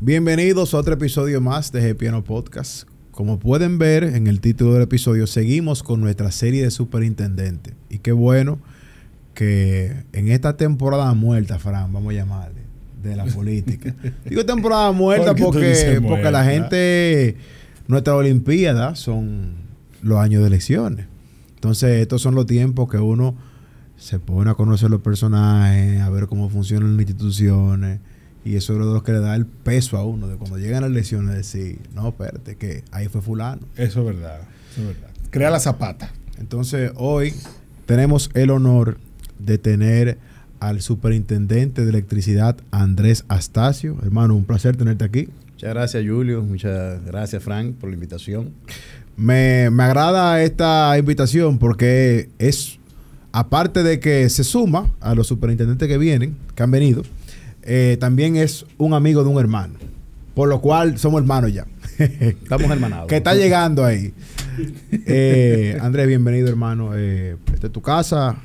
Bienvenidos a otro episodio más de Gepiano Podcast. Como pueden ver en el título del episodio, seguimos con nuestra serie de superintendentes. Y qué bueno que en esta temporada muerta, Fran, vamos a llamarle, de la política. Digo temporada muerta porque la gente, nuestras olimpiadas son los años de elecciones. Entonces estos son los tiempos que uno se pone a conocer los personajes, a ver cómo funcionan las instituciones. Y eso es lo que le da el peso a uno de cuando llegan las elecciones decir, no, espérate, que ahí fue fulano. Eso es verdad, eso es verdad. Crea la zapata. Entonces, hoy tenemos el honor de tener al superintendente de electricidad, Andrés Astacio. Hermano, un placer tenerte aquí. Muchas gracias, Julio. Muchas gracias, Frank, por la invitación. Me agrada esta invitación porque es, aparte de que se suma a los superintendentes que vienen, que han venido, también es un amigo de un hermano, por lo cual somos hermanos ya. Estamos hermanados. Que está llegando ahí. Andrés, bienvenido, hermano. Esta es tu casa.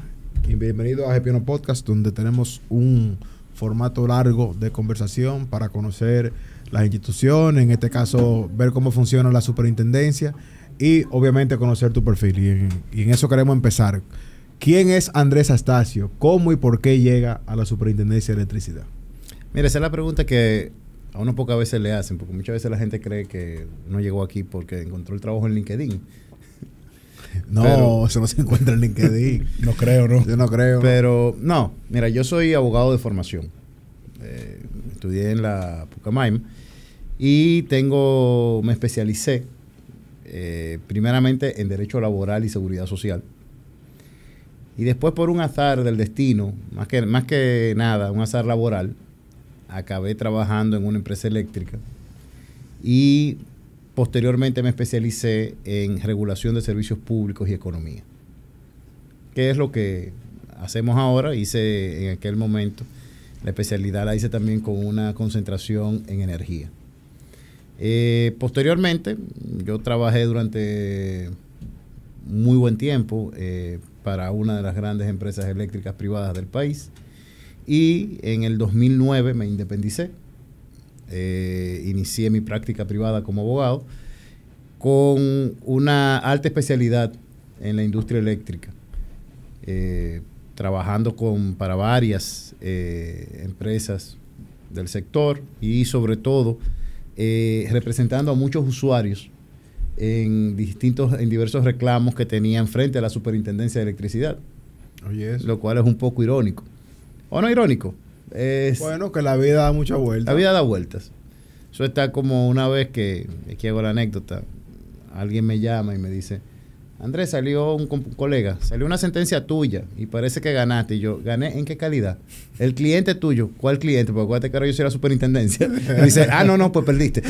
Y bienvenido a Gepiano Podcast, donde tenemos un formato largo de conversación para conocer las instituciones, en este caso ver cómo funciona la superintendencia y obviamente conocer tu perfil. Y en eso queremos empezar. ¿Quién es Andrés Astacio? ¿Cómo y por qué llega a la superintendencia de electricidad? Mira, esa es la pregunta que a uno pocas veces le hacen, porque muchas veces la gente cree que uno llegó aquí porque encontró el trabajo en LinkedIn. No, eso no se encuentra en LinkedIn. No creo, ¿no? Yo no creo. Pero, no, mira, yo soy abogado de formación. Estudié en la Pucamaima y me especialicé primeramente en Derecho Laboral y Seguridad Social. Y después, por un azar del destino, más que nada, un azar laboral, acabé trabajando en una empresa eléctrica y posteriormente me especialicé en regulación de servicios públicos y economía. ¿Qué es lo que hacemos ahora? Hice en aquel momento, la especialidad la hice también con una concentración en energía. Posteriormente, yo trabajé durante muy buen tiempo para una de las grandes empresas eléctricas privadas del país. Y en el 2009 me independicé. Inicié mi práctica privada como abogado con una alta especialidad en la industria eléctrica, trabajando para varias empresas del sector y sobre todo representando a muchos usuarios en diversos reclamos que tenían frente a la Superintendencia de Electricidad. Lo cual es un poco irónico. ¿O no irónico? Bueno, que la vida da muchas vueltas. La vida da vueltas. Eso está como una vez que, aquí hago la anécdota, alguien me llama y me dice, Andrés, salió un colega, salió una sentencia tuya y parece que ganaste. Y yo, ¿gané en qué calidad? El cliente tuyo. ¿Cuál cliente? Porque acuérdate que ahora yo soy la superintendencia. Y dice, no, pues perdiste.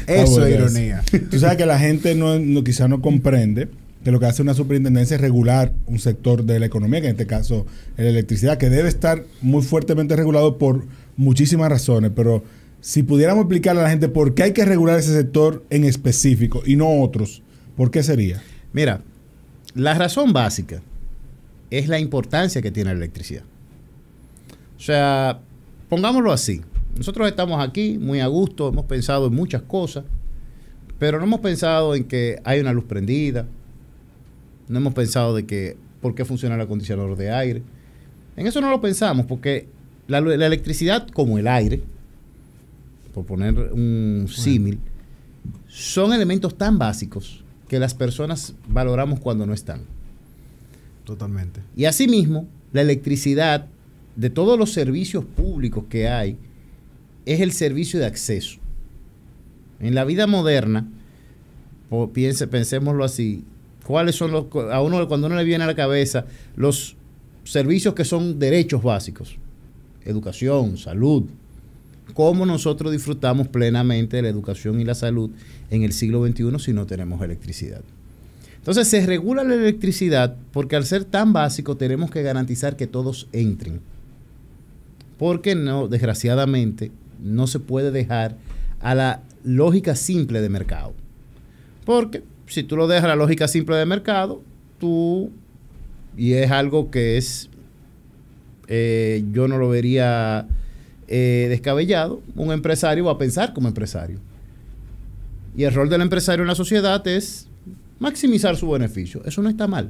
Eso es ironía. Tú sabes que la gente quizás no comprende que lo que hace una superintendencia es regular un sector de la economía, que en este caso es la electricidad, que debe estar muy fuertemente regulado por muchísimas razones, pero si pudiéramos explicarle a la gente por qué hay que regular ese sector en específico y no otros, ¿por qué sería? Mira, la razón básica es la importancia que tiene la electricidad. O sea, pongámoslo así, nosotros estamos aquí muy a gusto, hemos pensado en muchas cosas, pero no hemos pensado en que hay una luz prendida. No hemos pensado de que por qué funciona el acondicionador de aire. En eso no lo pensamos porque la electricidad, como el aire, por poner un símil, son elementos tan básicos que las personas valoramos cuando no están. Totalmente. Y asimismo, la electricidad de todos los servicios públicos que hay es el servicio de acceso. En la vida moderna, pensémoslo así, ¿cuáles son cuando uno le viene a la cabeza los servicios que son derechos básicos? Educación, salud. ¿Cómo nosotros disfrutamos plenamente de la educación y la salud en el siglo XXI si no tenemos electricidad? Entonces se regula la electricidad porque al ser tan básico tenemos que garantizar que todos entren. Porque no, desgraciadamente, no se puede dejar a la lógica simple de mercado. Porque si tú lo dejas a la lógica simple de mercado, y es algo que es, yo no lo vería descabellado, un empresario va a pensar como empresario. Y el rol del empresario en la sociedad es maximizar su beneficio. Eso no está mal.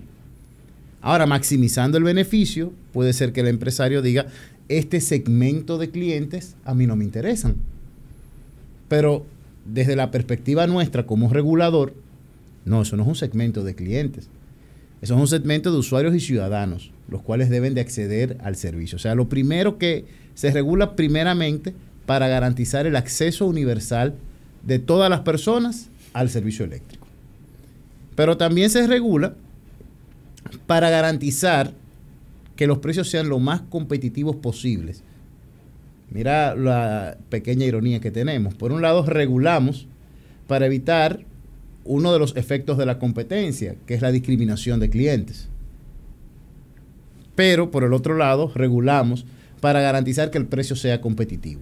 Ahora, maximizando el beneficio, puede ser que el empresario diga, este segmento de clientes a mí no me interesan. Pero desde la perspectiva nuestra como regulador, no, eso no es un segmento de clientes. Eso es un segmento de usuarios y ciudadanos, los cuales deben de acceder al servicio. O sea, lo primero que se regula primeramente para garantizar el acceso universal de todas las personas al servicio eléctrico. Pero también se regula para garantizar que los precios sean lo más competitivos posibles. Mira la pequeña ironía que tenemos. Por un lado, regulamos para evitar uno de los efectos de la competencia, que es la discriminación de clientes. Pero, por el otro lado, regulamos para garantizar que el precio sea competitivo.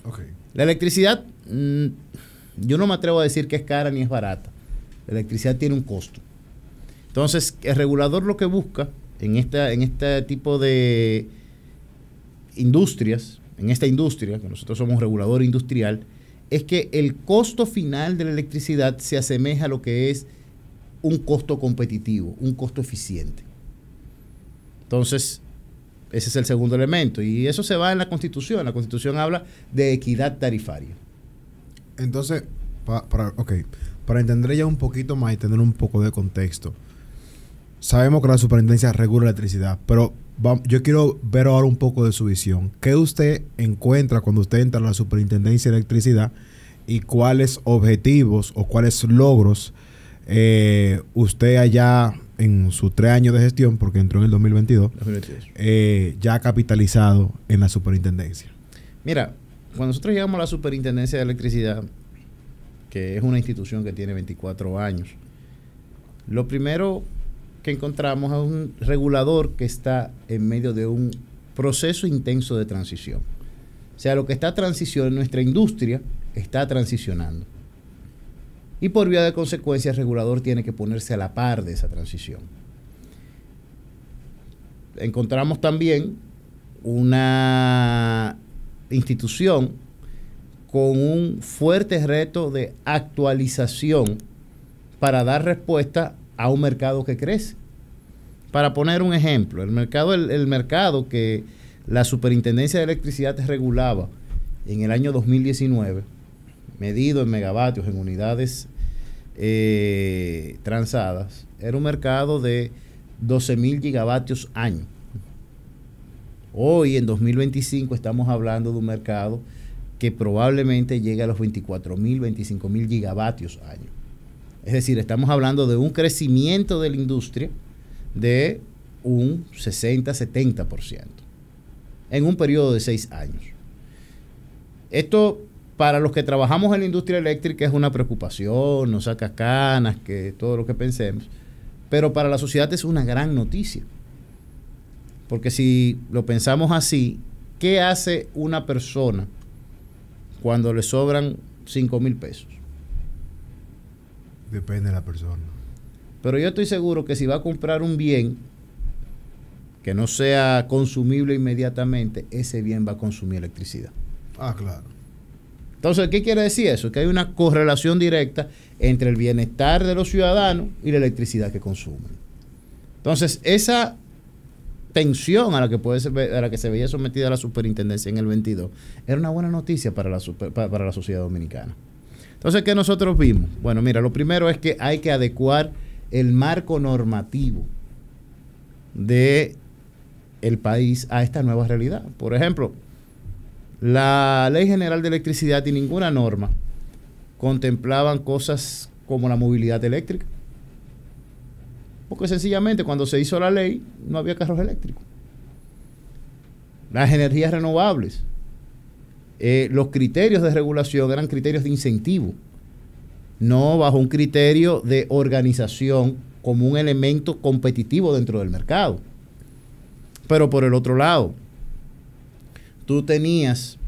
Okay. La electricidad, yo no me atrevo a decir que es cara ni es barata. La electricidad tiene un costo. Entonces, el regulador lo que busca en este tipo de industrias, en esta industria, que nosotros somos un regulador industrial, es que el costo final de la electricidad se asemeja a lo que es un costo competitivo, un costo eficiente. Entonces, ese es el segundo elemento. Y eso se va en la Constitución. La Constitución habla de equidad tarifaria. Entonces, para entender ya un poquito más y tener un poco de contexto, sabemos que la superintendencia regula la electricidad, pero yo quiero ver ahora un poco de su visión. ¿Qué usted encuentra cuando usted entra a la superintendencia de electricidad y cuáles objetivos o cuáles logros usted allá en sus 3 años de gestión, porque entró en el 2022, ya ha capitalizado en la superintendencia? Mira, cuando nosotros llegamos a la superintendencia de electricidad, que es una institución que tiene 24 años, lo primero que encontramos es un regulador que está en medio de un proceso intenso de transición. O sea, lo que está transicionando, nuestra industria está transicionando. Y por vía de consecuencia, el regulador tiene que ponerse a la par de esa transición. Encontramos también una institución con un fuerte reto de actualización para dar respuesta a un mercado que crece. Para poner un ejemplo, el mercado que la Superintendencia de Electricidad regulaba en el año 2019, medido en megavatios, en unidades transadas, era un mercado de 12,000 gigavatios año. Hoy, en 2025, estamos hablando de un mercado que probablemente llegue a los 24,000, 25,000 gigavatios año. Es decir, estamos hablando de un crecimiento de la industria de un 60-70% en un periodo de 6 años. Esto, para los que trabajamos en la industria eléctrica, es una preocupación, nos saca canas, que todo lo que pensemos, pero para la sociedad es una gran noticia. Porque si lo pensamos así, ¿qué hace una persona cuando le sobran 5,000 pesos? Depende de la persona. Pero yo estoy seguro que si va a comprar un bien que no sea consumible inmediatamente, ese bien va a consumir electricidad. Ah, claro. Entonces, ¿qué quiere decir eso? Que hay una correlación directa entre el bienestar de los ciudadanos y la electricidad que consumen. Entonces, esa tensión a la que se veía sometida la superintendencia en el 22 era una buena noticia para la sociedad dominicana. Entonces, ¿qué nosotros vimos? Bueno, mira, lo primero es que hay que adecuar el marco normativo del país a esta nueva realidad. Por ejemplo, la Ley General de Electricidad y ninguna norma contemplaban cosas como la movilidad eléctrica. Porque sencillamente cuando se hizo la ley no había carros eléctricos. Las energías renovables. Los criterios de regulación eran criterios de incentivo, no bajo un criterio de organización como un elemento competitivo dentro del mercado. Pero por el otro lado, tú tenías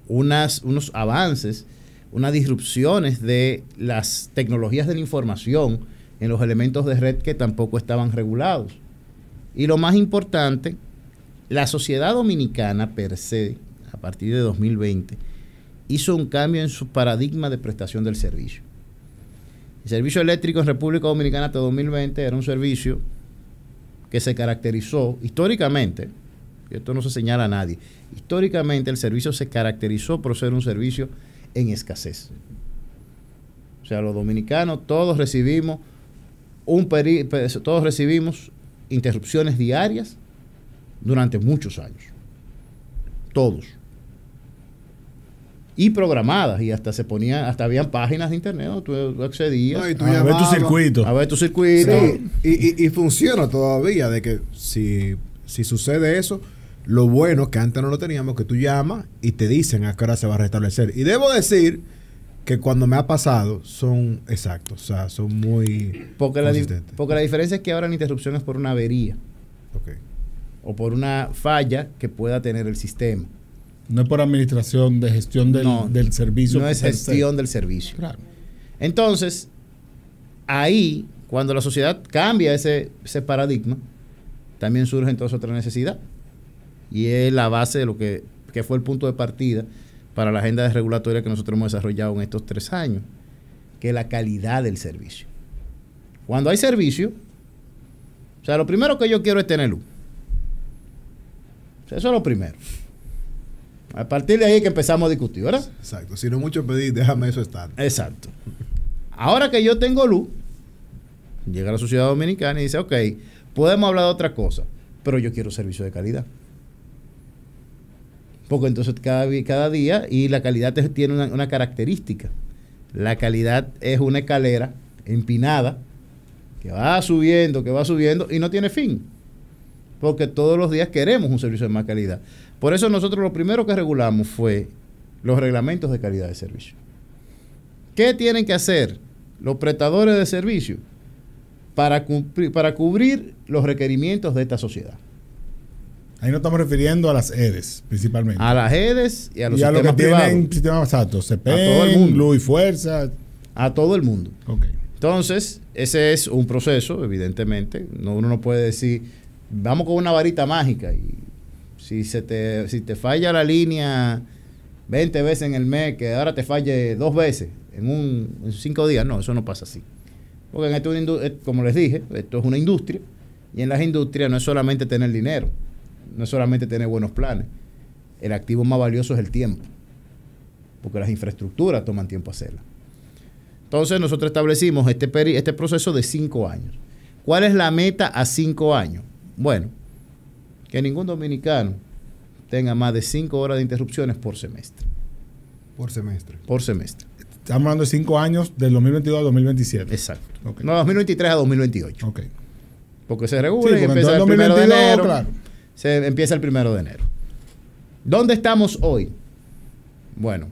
unos avances, unas disrupciones de las tecnologías de la información en los elementos de red que tampoco estaban regulados. Y lo más importante, la sociedad dominicana per se a partir de 2020, hizo un cambio en su paradigma de prestación del servicio. El servicio eléctrico en República Dominicana hasta 2020 era un servicio que se caracterizó históricamente, y esto no se señala a nadie, históricamente el servicio se caracterizó por ser un servicio en escasez. O sea, los dominicanos todos recibimos interrupciones diarias durante muchos años. Todos. Y programadas, y hasta habían páginas de internet donde tú accedías a ver tu circuito. A ver tu circuito. Sí, y funciona todavía, de que si sucede eso, lo bueno es que antes no lo teníamos, que tú llamas y te dicen a qué hora se va a restablecer. Y debo decir que cuando me ha pasado son exactos, o sea, son muy consistentes. Porque la diferencia es que ahora la interrupción es por una avería. Okay. O por una falla que pueda tener el sistema. No es por administración de gestión del servicio. No es gestión del servicio. Claro. Entonces, ahí, cuando la sociedad cambia ese paradigma, también surge entonces otra necesidad. Y es la base de lo que fue el punto de partida para la agenda regulatoria que nosotros hemos desarrollado en estos 3 años, que es la calidad del servicio. Cuando hay servicio, o sea, lo primero que yo quiero es tener luz. O sea, eso es lo primero. A partir de ahí que empezamos a discutir, ¿verdad? Exacto. Si no es mucho pedir, déjame eso estar. Exacto. Ahora que yo tengo luz, llega la sociedad dominicana y dice, ok, podemos hablar de otra cosa, pero yo quiero servicio de calidad. Porque entonces cada día, y la calidad tiene una característica. La calidad es una escalera empinada que va subiendo y no tiene fin. Porque todos los días queremos un servicio de más calidad. Por eso nosotros lo primero que regulamos fue los reglamentos de calidad de servicio. ¿Qué tienen que hacer los prestadores de servicio para cubrir los requerimientos de esta sociedad? Ahí nos estamos refiriendo a las EDES, principalmente. A las EDES y a los y a sistemas lo que privados. tienen sistemas exactos, CPE, A todo el mundo. Luz y Fuerza. A todo el mundo. Okay. Entonces, ese es un proceso, evidentemente. Uno no puede decir, vamos con una varita mágica y si te falla la línea 20 veces en el mes, que ahora te falle 2 veces en 5 días. No, eso no pasa así. Porque en esto, como les dije, esto es una industria, y en las industrias no es solamente tener dinero, no es solamente tener buenos planes. El activo más valioso es el tiempo, porque las infraestructuras toman tiempo hacerlas. Entonces nosotros establecimos este proceso de 5 años. ¿Cuál es la meta a 5 años? Bueno, que ningún dominicano tenga más de 5 horas de interrupciones por semestre. Por semestre. Por semestre. Estamos hablando de 5 años, del 2022 al 2027. Exacto. Okay. No, 2023 a 2028. Ok. Porque se regula y porque empieza el entonces 1 de 2022, enero. claro. Se empieza el 1 de enero. ¿Dónde estamos hoy? Bueno,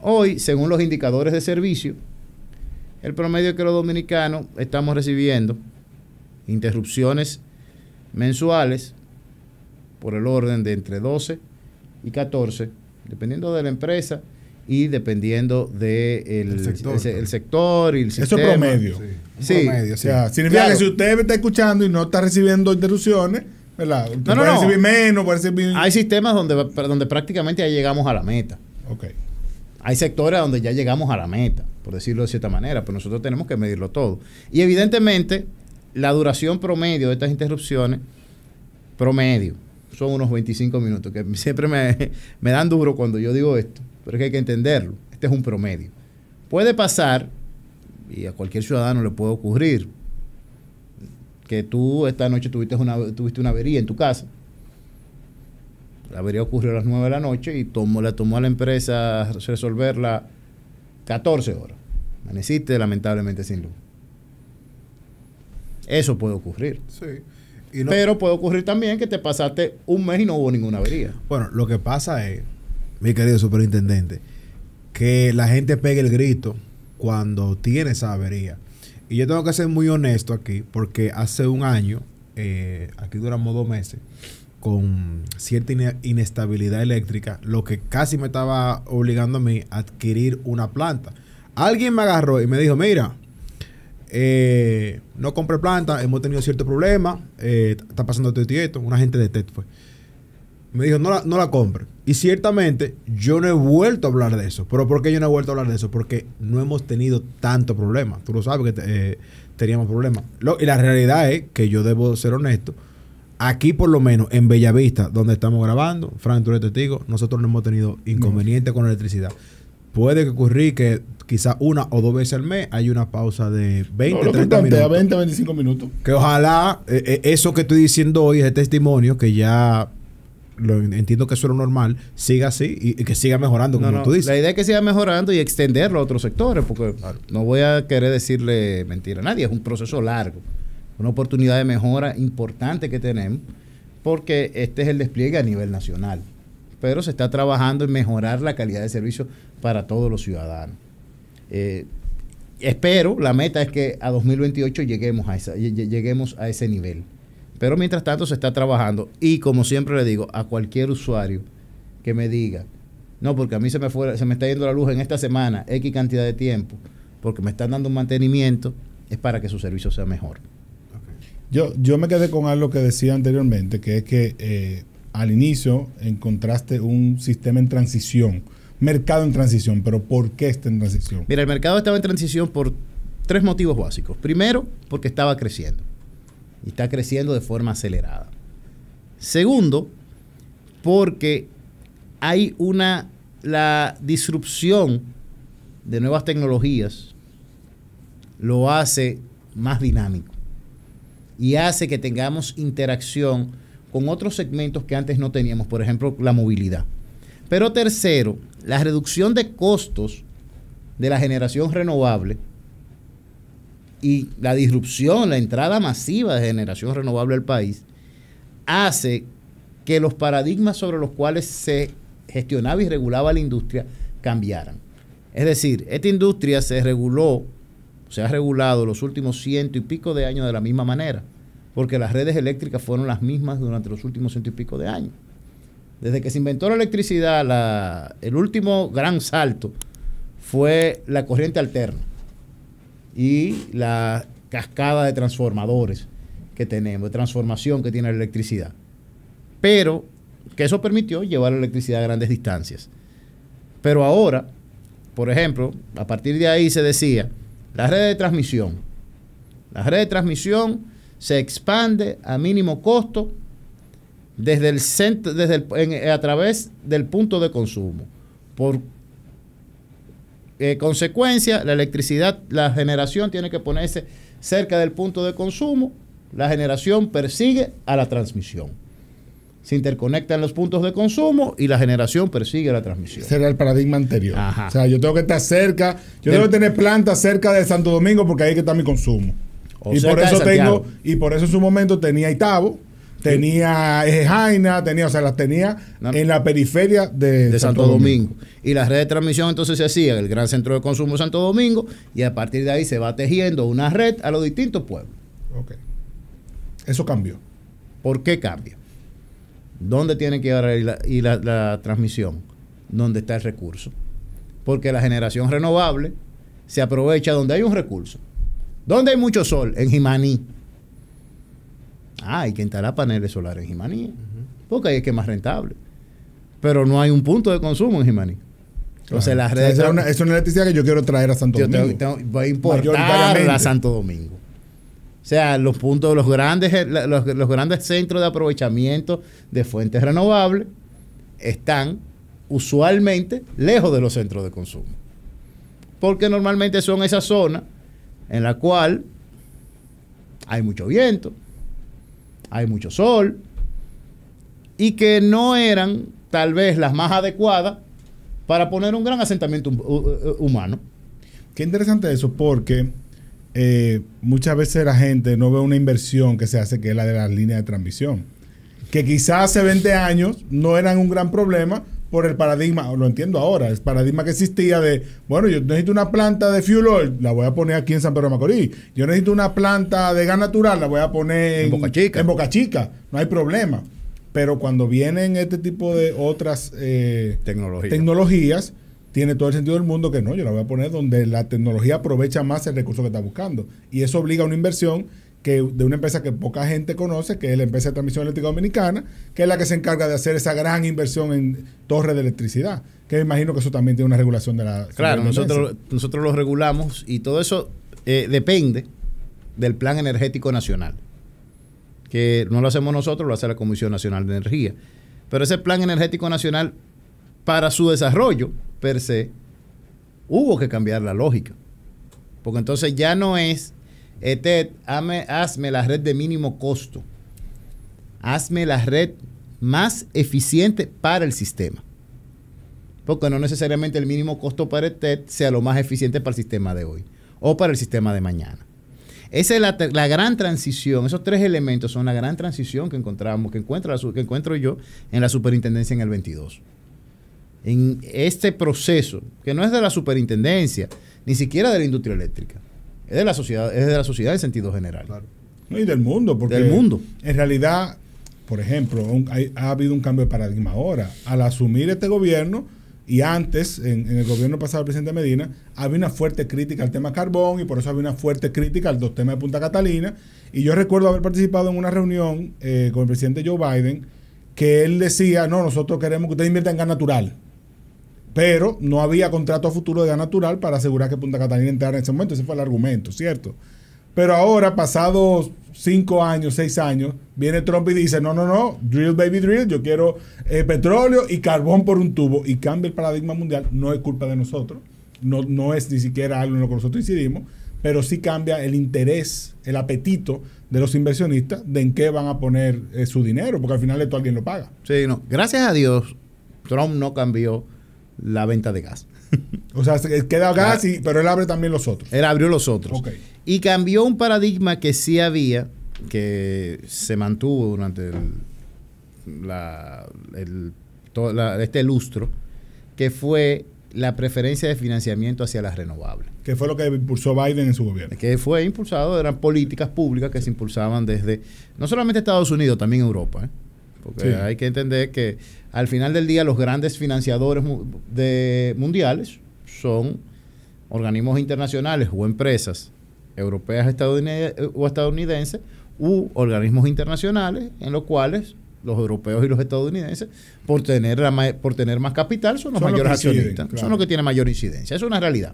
hoy, según los indicadores de servicio, el promedio que los dominicanos estamos recibiendo interrupciones mensuales por el orden de entre 12 y 14, dependiendo de la empresa y dependiendo del sector y el sistema. Eso es promedio. Sí. Promedio, O sea, significa Claro. que si usted me está escuchando y no está recibiendo interrupciones, ¿verdad? Usted No. puede recibir menos, puede recibir... Hay sistemas donde prácticamente ya llegamos a la meta. Ok. Hay sectores donde ya llegamos a la meta, por decirlo de cierta manera, pero nosotros tenemos que medirlo todo. Y evidentemente, la duración promedio de estas interrupciones, promedio, son unos 25 minutos, que siempre me dan duro cuando yo digo esto, pero es que hay que entenderlo. Este es un promedio. Puede pasar, y a cualquier ciudadano le puede ocurrir, que tú esta noche tuviste una avería en tu casa. La avería ocurrió a las 9 de la noche y le tomó a la empresa resolverla 14 horas. Amaneciste lamentablemente sin luz. Eso puede ocurrir. Sí. Pero puede ocurrir también que te pasaste un mes y no hubo ninguna avería. Bueno, lo que pasa es, mi querido superintendente, que la gente pegue el grito cuando tiene esa avería. Y yo tengo que ser muy honesto aquí, porque hace un año, aquí duramos 2 meses, con cierta inestabilidad eléctrica, lo que casi me estaba obligando a mí a adquirir una planta. Alguien me agarró y me dijo, mira, no compré planta, hemos tenido cierto problema, está pasando esto y esto, una gente de TED fue. me dijo, no la compre. Y ciertamente yo no he vuelto a hablar de eso. ¿Pero por qué yo no he vuelto a hablar de eso? Porque no hemos tenido tanto problema. Tú lo sabes que teníamos problemas. Y la realidad es que yo debo ser honesto. Aquí, por lo menos, en Bellavista, donde estamos grabando, Frank, tú eres testigo, nosotros no hemos tenido inconveniente con la electricidad. Puede que ocurrir que quizás 1 o 2 veces al mes hay una pausa de 20, 30 minutos. 20, 25 minutos. Que ojalá eso que estoy diciendo hoy, ese testimonio, que ya entiendo que eso es lo normal, siga así y que siga mejorando, como tú dices. La idea es que siga mejorando y extenderlo a otros sectores, porque no voy a querer decirle mentira a nadie, es un proceso largo, una oportunidad de mejora importante que tenemos, porque este es el despliegue a nivel nacional, pero se está trabajando en mejorar la calidad de servicio para todos los ciudadanos. Espero, la meta es que a 2028 lleguemos a ese nivel. Pero mientras tanto se está trabajando y, como siempre le digo a cualquier usuario que me diga, no, porque a mí se me está yendo la luz en esta semana, X cantidad de tiempo, porque me están dando un mantenimiento, es para que su servicio sea mejor. Okay. Yo me quedé con algo que decía anteriormente, que es que al inicio encontraste un sistema en transición, mercado en transición, pero ¿por qué está en transición? Mira, el mercado estaba en transición por 3 motivos básicos. Primero, porque estaba creciendo. Y está creciendo de forma acelerada. Segundo, porque hay la disrupción de nuevas tecnologías lo hace más dinámico y hace que tengamos interacción con otros segmentos que antes no teníamos, por ejemplo, la movilidad. Pero tercero, la reducción de costos de la generación renovable y la disrupción, la entrada masiva de generación renovable al país, hace que los paradigmas sobre los cuales se gestionaba y regulaba la industria cambiaran. Es decir, esta industria se ha regulado los últimos 100 y pico de años de la misma manera, porque las redes eléctricas fueron las mismas durante los últimos 100 y pico de años. Desde que se inventó la electricidad, el último gran salto fue la corriente alterna y la cascada de transformadores que tenemos, de transformación que tiene la electricidad. Pero que eso permitió llevar la electricidad a grandes distancias. Pero ahora, por ejemplo, a partir de ahí se decía, la red de transmisión se expande a mínimo costo desde el centro, a través del punto de consumo. Por consecuencia, la electricidad, la generación tiene que ponerse cerca del punto de consumo. La generación persigue a la transmisión. Se interconectan los puntos de consumo y la generación persigue a la transmisión. Ese era el paradigma anterior. Ajá. O sea, yo tengo que estar cerca, debo tener plantas cerca de Santo Domingo porque ahí es que está mi consumo. Y por eso en su momento tenía Itabo, tenía Jaina, las tenía en la periferia de Santo Domingo. Y la red de transmisión entonces se hacía en el gran centro de consumo de Santo Domingo y a partir de ahí se va tejiendo una red a los distintos pueblos. Ok. Eso cambió. ¿Por qué cambia? ¿Dónde tiene que ir la transmisión? ¿Dónde está el recurso? Porque la generación renovable se aprovecha donde hay un recurso. ¿Dónde hay mucho sol? En Jimaní. Hay que instalar paneles solares en Jimaní, porque ahí es que es más rentable. Pero no hay un punto de consumo en Jimaní. Entonces la red es una electricidad que yo quiero traer a Santo Domingo. Voy a importarla a Santo Domingo. O sea, los grandes centros de aprovechamiento de fuentes renovables están usualmente lejos de los centros de consumo. Porque normalmente son esas zonas en la cual hay mucho viento, hay mucho sol, y que no eran tal vez las más adecuadas para poner un gran asentamiento humano. Qué interesante eso, porque muchas veces la gente no ve una inversión que se hace, que es la de las líneas de transmisión, que quizás hace 20 años no eran un gran problema por el paradigma, lo entiendo ahora, el paradigma que existía de, bueno, yo necesito una planta de fuel oil, la voy a poner aquí en San Pedro de Macorís. Yo necesito una planta de gas natural, la voy a poner en Boca Chica. No hay problema. Pero cuando vienen este tipo de otras tecnologías, tiene todo el sentido del mundo que no, yo la voy a poner donde la tecnología aprovecha más el recurso que está buscando. Y eso obliga a una inversión de una empresa que poca gente conoce, que es la empresa de transmisión eléctrica dominicana, que es la que se encarga de hacer esa gran inversión en torres de electricidad, que me imagino que eso también tiene una regulación de la... Claro, nosotros lo regulamos y todo eso depende del Plan Energético Nacional, que no lo hacemos nosotros, lo hace la Comisión Nacional de Energía. Pero ese Plan Energético Nacional, para su desarrollo per se, hubo que cambiar la lógica. Porque entonces ya no es, Ted, hazme la red de mínimo costo. Hazme la red más eficiente para el sistema. Porque no necesariamente el mínimo costo para el TED sea lo más eficiente para el sistema de hoy o para el sistema de mañana. Esa es la gran transición. Esos 3 elementos son la gran transición que encuentro yo en la superintendencia en el 22. En este proceso, que no es de la superintendencia, ni siquiera de la industria eléctrica, es de la sociedad en sentido general. Claro. Y del mundo, porque del mundo. En realidad, por ejemplo, ha habido un cambio de paradigma ahora. Al asumir este gobierno, y antes, en el gobierno pasado del presidente Medina, había una fuerte crítica al tema carbón y por eso había una fuerte crítica al tema de Punta Catalina. Y yo recuerdo haber participado en una reunión con el presidente Joe Biden, que él decía, no, nosotros queremos que usted invierta en gas natural. Pero no había contrato a futuro de gas natural para asegurar que Punta Catalina entrara en ese momento. Ese fue el argumento, ¿cierto? Pero ahora, pasados 5 años, 6 años, viene Trump y dice, no, drill baby drill, yo quiero petróleo y carbón por un tubo, y cambia el paradigma mundial. No es culpa de nosotros, no es ni siquiera algo en lo que nosotros incidimos, pero sí cambia el interés, el apetito de los inversionistas de en qué van a poner su dinero, porque al final esto alguien lo paga. Sí, no. Gracias a Dios, Trump no cambió la venta de gas. O sea, queda gas, pero él abre también los otros. Él abrió los otros. Okay. Y cambió un paradigma que sí había, que se mantuvo durante este lustro, que fue la preferencia de financiamiento hacia las renovables. Que fue lo que impulsó Biden en su gobierno. Que fue impulsado, eran políticas públas que se impulsaban desde, no solamente Estados Unidos, también Europa, ¿eh? Porque hay que entender que al final del día los grandes financiadores mundiales son organismos internacionales o empresas europeas o estadounidenses u organismos internacionales en los cuales los europeos y los estadounidenses, por tener más capital, son los mayores accionistas. Claro. Son los que tienen mayor incidencia. Eso es una realidad.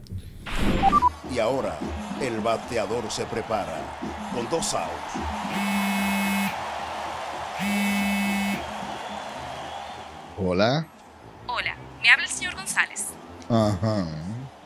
Y ahora el bateador se prepara con 2 outs. Hola. Hola, me habla el señor González. Ajá.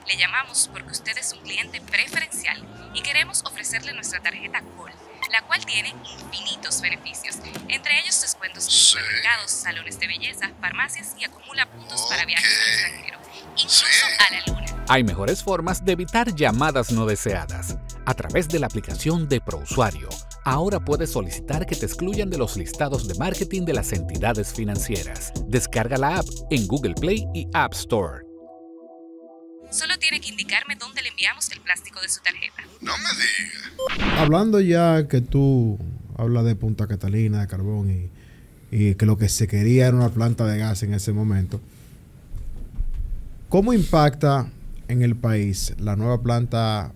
Le llamamos porque usted es un cliente preferencial y queremos ofrecerle nuestra tarjeta Gol, la cual tiene infinitos beneficios, entre ellos descuentos en supermercados, salones de belleza, farmacias y acumula puntos para viajes al extranjero, incluso a la luna. Hay mejores formas de evitar llamadas no deseadas. A través de la aplicación de ProUsuario, ahora puedes solicitar que te excluyan de los listados de marketing de las entidades financieras. Descarga la app en Google Play y App Store. Solo tiene que indicarme dónde le enviamos el plástico de su tarjeta. No me diga. Hablando ya que tú hablas de Punta Catalina, de carbón y que lo que se quería era una planta de gas en ese momento, ¿cómo impacta en el país la nueva planta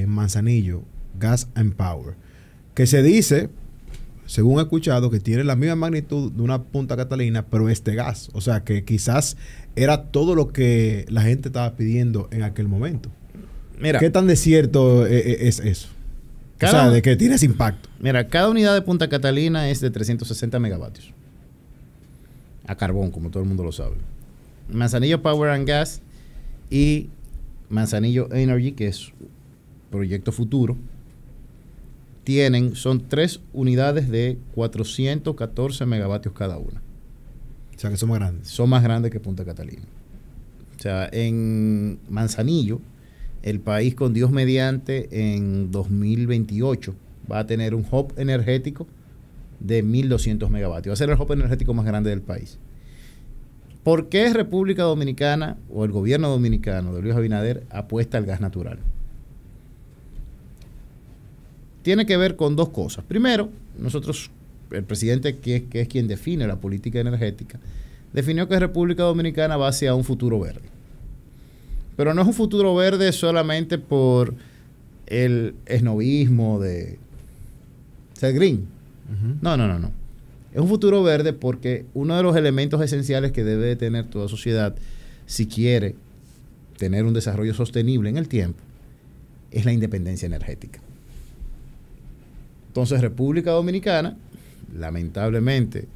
Manzanillo, Gas and Power? Que se dice, según he escuchado, que tiene la misma magnitud de una Punta Catalina, pero es de gas. O sea, que quizás era todo lo que la gente estaba pidiendo en aquel momento. Mira, ¿qué tan desierto es eso? O sea, de que tiene ese impacto. Mira, cada unidad de Punta Catalina es de 360 megavatios. A carbón, como todo el mundo lo sabe. Manzanillo Power and Gas y Manzanillo Energy, que es proyecto futuro, son 3 unidades de 414 megavatios cada una. O sea, que son más grandes. Son más grandes que Punta Catalina. O sea, en Manzanillo, el país, con Dios mediante, en 2028 va a tener un hub energético de 1.200 megavatios. Va a ser el hub energético más grande del país. ¿Por qué República Dominicana o el gobierno dominicano de Luis Abinader apuesta al gas natural? Tiene que ver con 2 cosas. Primero, el presidente, que es quien define la política energética, definió que República Dominicana va hacia un futuro verde. Pero no es un futuro verde solamente por el esnovismo de ser green. No. Es un futuro verde porque uno de los elementos esenciales que debe de tener toda sociedad si quiere tener un desarrollo sostenible en el tiempo es la independencia energética. Entonces, República Dominicana, lamentablemente,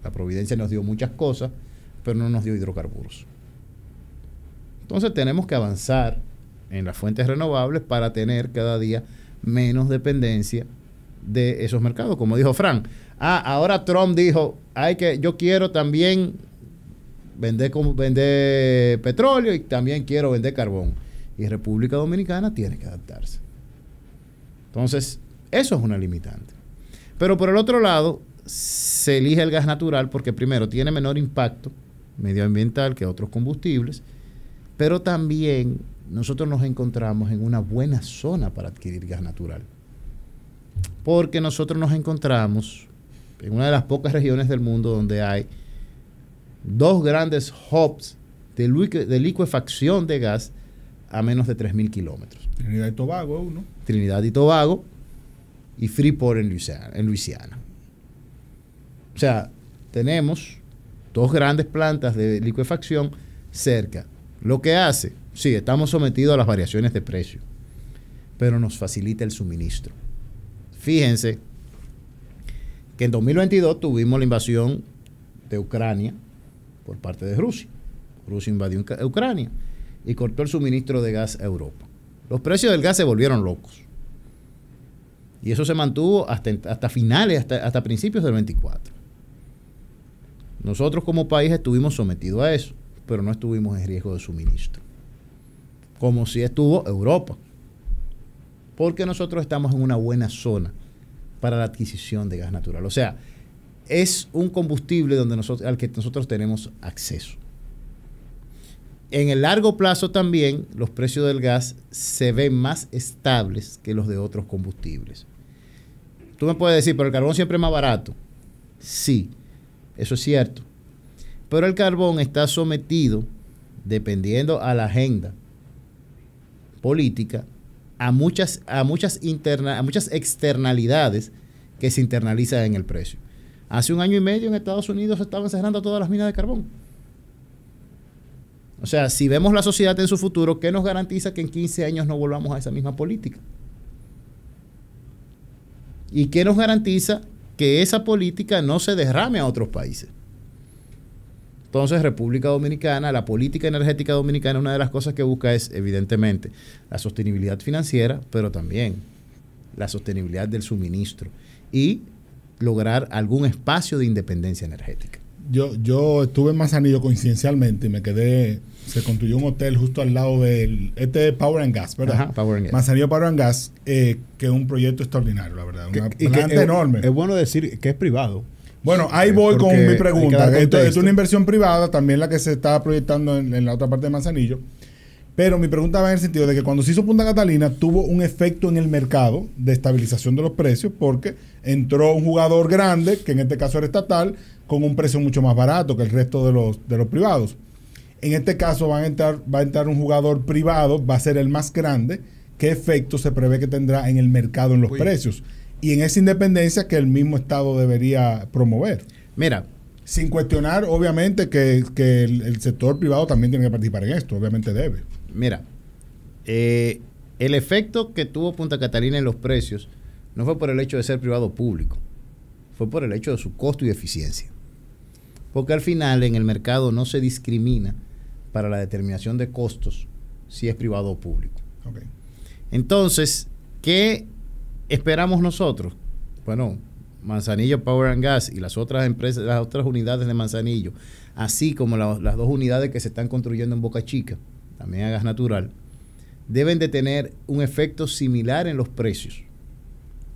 la providencia nos dio muchas cosas, pero no nos dio hidrocarburos. Entonces, tenemos que avanzar en las fuentes renovables para tener cada día menos dependencia de esos mercados. Como dijo Fran, ahora Trump dijo, yo quiero también vender petróleo y también quiero vender carbón. Y República Dominicana tiene que adaptarse. Entonces, eso es una limitante. Pero por el otro lado, se elige el gas natural porque primero tiene menor impacto medioambiental que otros combustibles, pero también nosotros nos encontramos en una buena zona para adquirir gas natural. Porque nosotros nos encontramos en una de las pocas regiones del mundo donde hay dos grandes hubs de liquefacción de gas a menos de 3.000 kilómetros. Trinidad y Tobago, uno. Trinidad y Tobago y Freeport en Luisiana. O sea, tenemos dos grandes plantas de liquefacción cerca. Lo que hace, sí, estamos sometidos a las variaciones de precio, pero nos facilita el suministro. Fíjense que en 2022 tuvimos la invasión de Ucrania por parte de Rusia. Rusia invadió Ucrania y cortó el suministro de gas a Europa. Los precios del gas se volvieron locos. Y eso se mantuvo hasta finales, hasta principios del 24. Nosotros como país estuvimos sometidos a eso, pero no estuvimos en riesgo de suministro. Como si estuvo Europa. Porque nosotros estamos en una buena zona para la adquisición de gas natural. O sea, es un combustible al que nosotros tenemos acceso. En el largo plazo también los precios del gas se ven más estables que los de otros combustibles. Tú me puedes decir, pero el carbón siempre es más barato. Sí, eso es cierto. Pero el carbón está sometido, dependiendo a la agenda política, a muchas externalidades que se internalizan en el precio. Hace 1 año y medio en Estados Unidos se estaban cerrando todas las minas de carbón. O sea, si vemos la sociedad en su futuro, ¿qué nos garantiza que en 15 años no volvamos a esa misma política? ¿Y qué nos garantiza que esa política no se derrame a otros países? Entonces, República Dominicana, la política energética dominicana, una de las cosas que busca es, evidentemente, la sostenibilidad financiera, pero también la sostenibilidad del suministro y lograr algún espacio de independencia energética. Yo estuve en Manzanillo coincidencialmente y me quedé, se construyó un hotel justo al lado del Power and Gas, ¿verdad? Ajá, Power and Gas. Manzanillo Power and Gas, que es un proyecto extraordinario, la verdad. Una planta enorme. Es bueno decir que es privado. Bueno, ahí voy con mi pregunta. Esto es una inversión privada, también la que se está proyectando en la otra parte de Manzanillo. Pero mi pregunta va en el sentido de que cuando se hizo Punta Catalina tuvo un efecto en el mercado de estabilización de los precios porque entró un jugador grande, que en este caso era estatal, con un precio mucho más barato que el resto de los privados. En este caso va a entrar un jugador privado, va a ser el más grande. ¿Qué efecto se prevé que tendrá en el mercado en los precios? Y en esa independencia que el mismo Estado debería promover. Mira, sin cuestionar, obviamente, que el sector privado también tiene que participar en esto, obviamente debe. Mira, el efecto que tuvo Punta Catalina en los precios no fue por el hecho de ser privado o público, fue por el hecho de su costo y eficiencia. Porque al final en el mercado no se discrimina para la determinación de costos si es privado o público. Okay. Entonces, ¿qué esperamos nosotros? Bueno, Manzanillo Power and Gas y las otras empresas, las otras unidades de Manzanillo, así como las dos unidades que se están construyendo en Boca Chica, también a gas natural, deben de tener un efecto similar en los precios.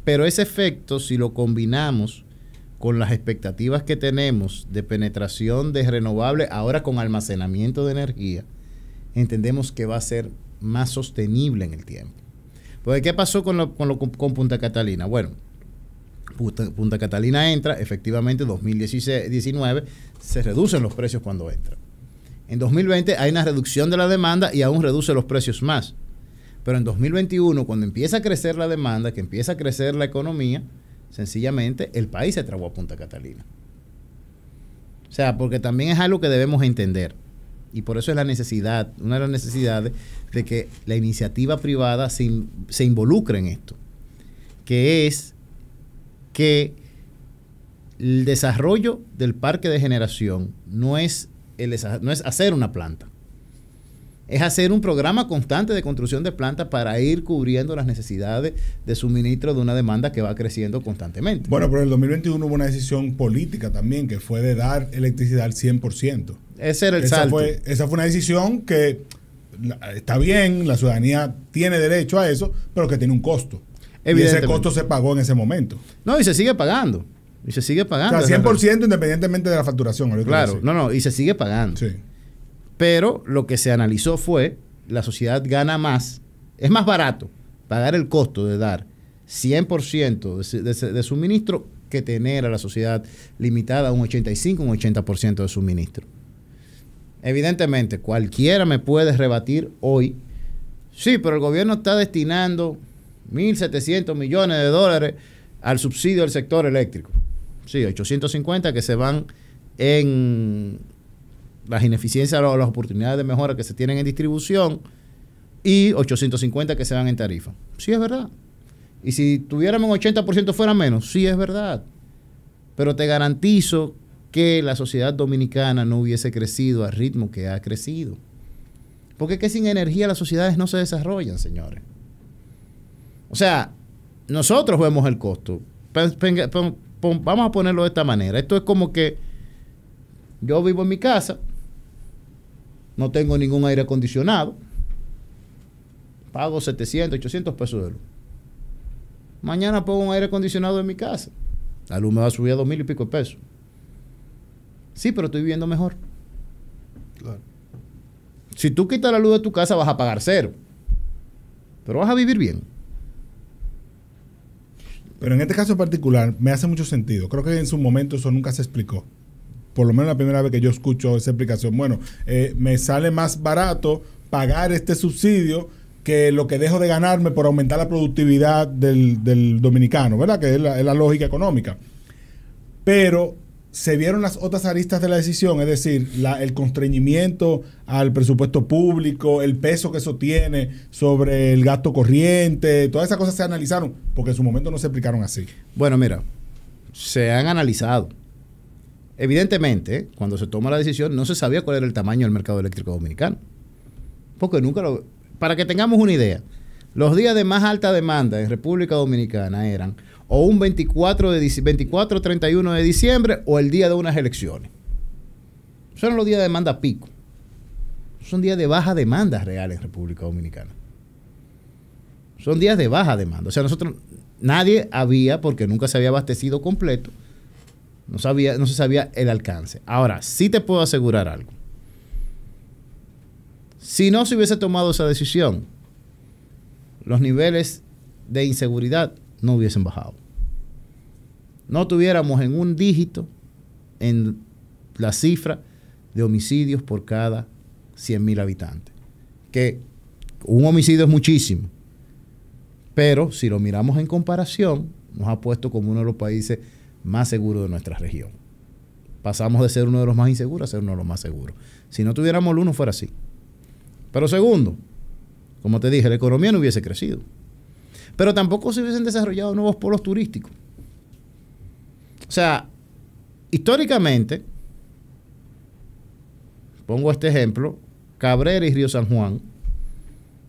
Pero ese efecto, si lo combinamos con las expectativas que tenemos de penetración de renovables, ahora con almacenamiento de energía, entendemos que va a ser más sostenible en el tiempo. Porque ¿qué pasó con Punta Catalina? Bueno, Punta Catalina entra, efectivamente, en 2019 se reducen los precios cuando entra. En 2020 hay una reducción de la demanda y aún reduce los precios más. Pero en 2021, cuando empieza a crecer la demanda, que empieza a crecer la economía, Sencillamente, el país se tragó a Punta Catalina. O sea, porque también es algo que debemos entender. Y por eso es la necesidad, una de las necesidades de que la iniciativa privada se involucre en esto. Que es que el desarrollo del parque de generación no es hacer una planta. Es hacer un programa constante de construcción de plantas para ir cubriendo las necesidades de suministro de una demanda que va creciendo constantemente. Bueno, pero en el 2021 hubo una decisión política también, que fue de dar electricidad al 100%. Ese era el salto. Esa fue una decisión que está bien, la ciudadanía tiene derecho a eso, pero que tiene un costo. Y ese costo se pagó en ese momento. No, y se sigue pagando. Y se sigue pagando. O sea, 100% independientemente de la facturación. Claro, y se sigue pagando. Sí. Pero lo que se analizó fue, la sociedad gana más, es más barato pagar el costo de dar 100% de suministro que tener a la sociedad limitada a un 85, un 80% de suministro. Evidentemente, cualquiera me puede rebatir hoy, sí, pero el gobierno está destinando 1.700 millones de dólares al subsidio del sector eléctrico. Sí, 850 que se van en las ineficiencias o las oportunidades de mejora que se tienen en distribución y 850 que se van en tarifa. Sí, es verdad. Y si tuviéramos un 80% fuera menos, sí, es verdad. Pero te garantizo que la sociedad dominicana no hubiese crecido al ritmo que ha crecido. Porque es que sin energía las sociedades no se desarrollan, señores. O sea, nosotros vemos el costo. Vamos a ponerlo de esta manera. Esto es como que yo vivo en mi casa, no tengo ningún aire acondicionado, pago 700, 800 pesos de luz. Mañana pongo un aire acondicionado en mi casa. La luz me va a subir a 2,000 y pico de pesos. Sí, pero estoy viviendo mejor. Claro. Si tú quitas la luz de tu casa, vas a pagar 0. Pero vas a vivir bien. Pero en este caso en particular, me hace mucho sentido. Creo que en su momento eso nunca se explicó. Por lo menos la primera vez que yo escucho esa explicación. Bueno, me sale más barato pagar este subsidio que lo que dejo de ganarme por aumentar la productividad del dominicano, ¿verdad? Que es la lógica económica. Pero se vieron las otras aristas de la decisión, es decir, el constreñimiento al presupuesto público, el peso que eso tiene sobre el gasto corriente, todas esas cosas se analizaron, porque en su momento no se explicaron así. Bueno, mira, se han analizado. Evidentemente, cuando se toma la decisión, no se sabía cuál era el tamaño del mercado eléctrico dominicano. Porque nunca lo... Para que tengamos una idea, los días de más alta demanda en República Dominicana eran o un 24-31 de diciembre o el día de unas elecciones. Esos eran los días de demanda pico. Son días de baja demanda real en República Dominicana. Son días de baja demanda. O sea, nadie había, porque nunca se había abastecido completo, no se sabía el alcance. Ahora, sí te puedo asegurar algo. Si no se hubiese tomado esa decisión, los niveles de inseguridad no hubiesen bajado. No tuviéramos en un dígito en la cifra de homicidios por cada 100,000 habitantes. Que un homicidio es muchísimo, pero si lo miramos en comparación, nos ha puesto como uno de los países más seguros de nuestra región. Pasamos de ser uno de los más inseguros a ser uno de los más seguros. Si no tuviéramos luz, no fuera así. Pero segundo, como te dije, la economía no hubiese crecido. Pero tampoco se hubiesen desarrollado nuevos polos turísticos. O sea, históricamente, pongo este ejemplo, Cabrera y Río San Juan,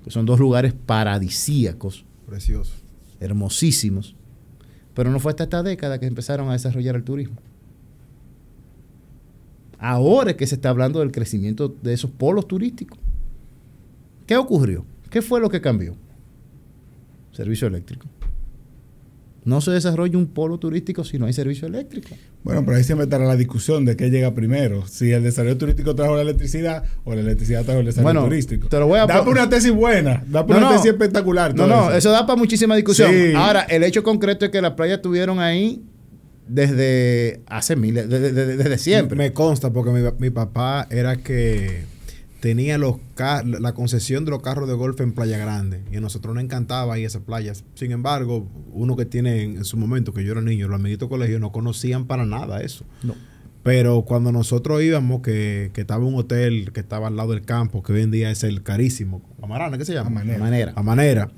que son dos lugares paradisíacos. Preciosos. Hermosísimos. Pero no fue hasta esta década que empezaron a desarrollar el turismo. Ahora es que se está hablando del crecimiento de esos polos turísticos. ¿Qué ocurrió? ¿Qué fue lo que cambió? Servicio eléctrico. No se desarrolla un polo turístico si no hay servicio eléctrico. Bueno, pero ahí siempre estará la discusión de qué llega primero. Si el desarrollo turístico trajo la electricidad o la electricidad trajo el desarrollo turístico. Te lo voy a da para una tesis buena. Da para una tesis espectacular. Eso da para muchísima discusión. Sí. Ahora, el hecho concreto es que las playas estuvieron ahí desde hace desde siempre. Me consta porque mi papá era que tenía la concesión de los carros de golf en Playa Grande. Y a nosotros nos encantaba ir a esas playas. Sin embargo, uno que tiene en su momento, que yo era niño, los amiguitos de colegio no conocían para nada eso. No. Pero cuando nosotros íbamos, que estaba un hotel que estaba al lado del campo, que hoy en día es el carísimo, Amarana, ¿qué se llama? Amanera.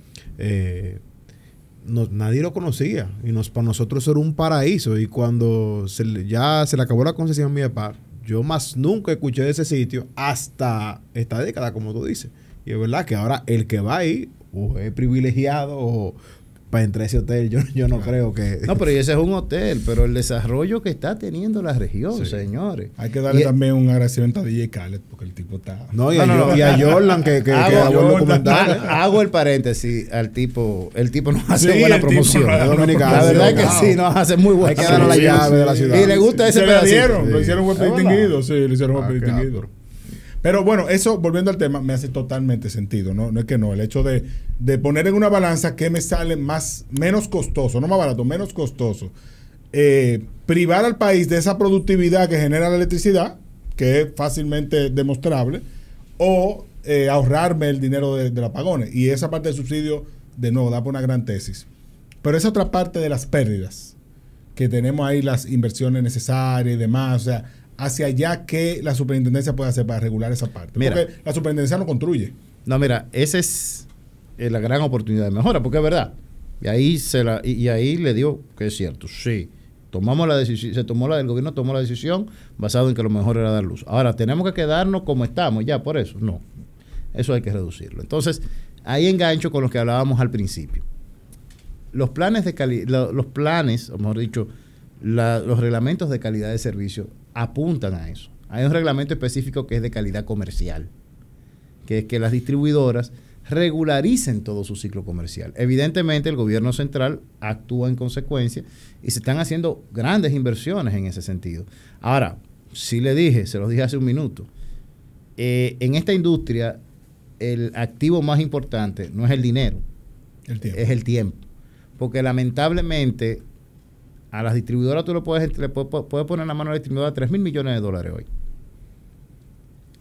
Nadie lo conocía. Y para nosotros eso era un paraíso. Y cuando ya se le acabó la concesión a mi papá, yo más nunca escuché de ese sitio hasta esta década, como tú dices. Y es verdad que ahora el que va ahí o es privilegiado o para entrar a ese hotel, yo no creo que... No, pero ese es un hotel, pero el desarrollo que está teniendo la región, señores. Hay que darle también un agradecimiento a DJ Khaled, porque el tipo está... Y a Jordan, que hago el documental. Hago el paréntesis al tipo. El tipo nos hace buena promoción. Dominicano. La verdad es que sí, nos hace muy buena. Hay que darle la llave de la ciudad. Y le gusta ese pedacito. Lo hicieron un buen distinguido. Sí, lo hicieron un buen distinguido. Pero bueno, eso, volviendo al tema, me hace totalmente sentido. No es que no. El hecho de poner en una balanza que me sale menos costoso, no más barato, menos costoso. Privar al país de esa productividad que genera la electricidad, que es fácilmente demostrable, o ahorrarme el dinero de los apagones. Y esa parte del subsidio, de nuevo, da por una gran tesis. Pero esa otra parte de las pérdidas, que tenemos ahí las inversiones necesarias y demás, o sea, hacia allá que la superintendencia puede hacer para regular esa parte. Mira, porque la superintendencia no construye. No, mira, esa es la gran oportunidad de mejora, porque es verdad. Y ahí le digo que es cierto, sí. Tomamos la decisión, el gobierno tomó la decisión basado en que lo mejor era dar luz. Ahora, tenemos que quedarnos como estamos, ya, por eso. No, eso hay que reducirlo. Entonces, ahí engancho con lo que hablábamos al principio. Los planes o mejor dicho, los reglamentos de calidad de servicio apuntan a eso. Hay un reglamento específico que es de calidad comercial, que es que las distribuidoras regularicen todo su ciclo comercial. Evidentemente, el gobierno central actúa en consecuencia y se están haciendo grandes inversiones en ese sentido. Ahora, se los dije hace un minuto, en esta industria el activo más importante no es el dinero, es el tiempo. Porque lamentablemente a las distribuidoras tú le puedes poner en la mano a la distribuidora $3,000 millones hoy.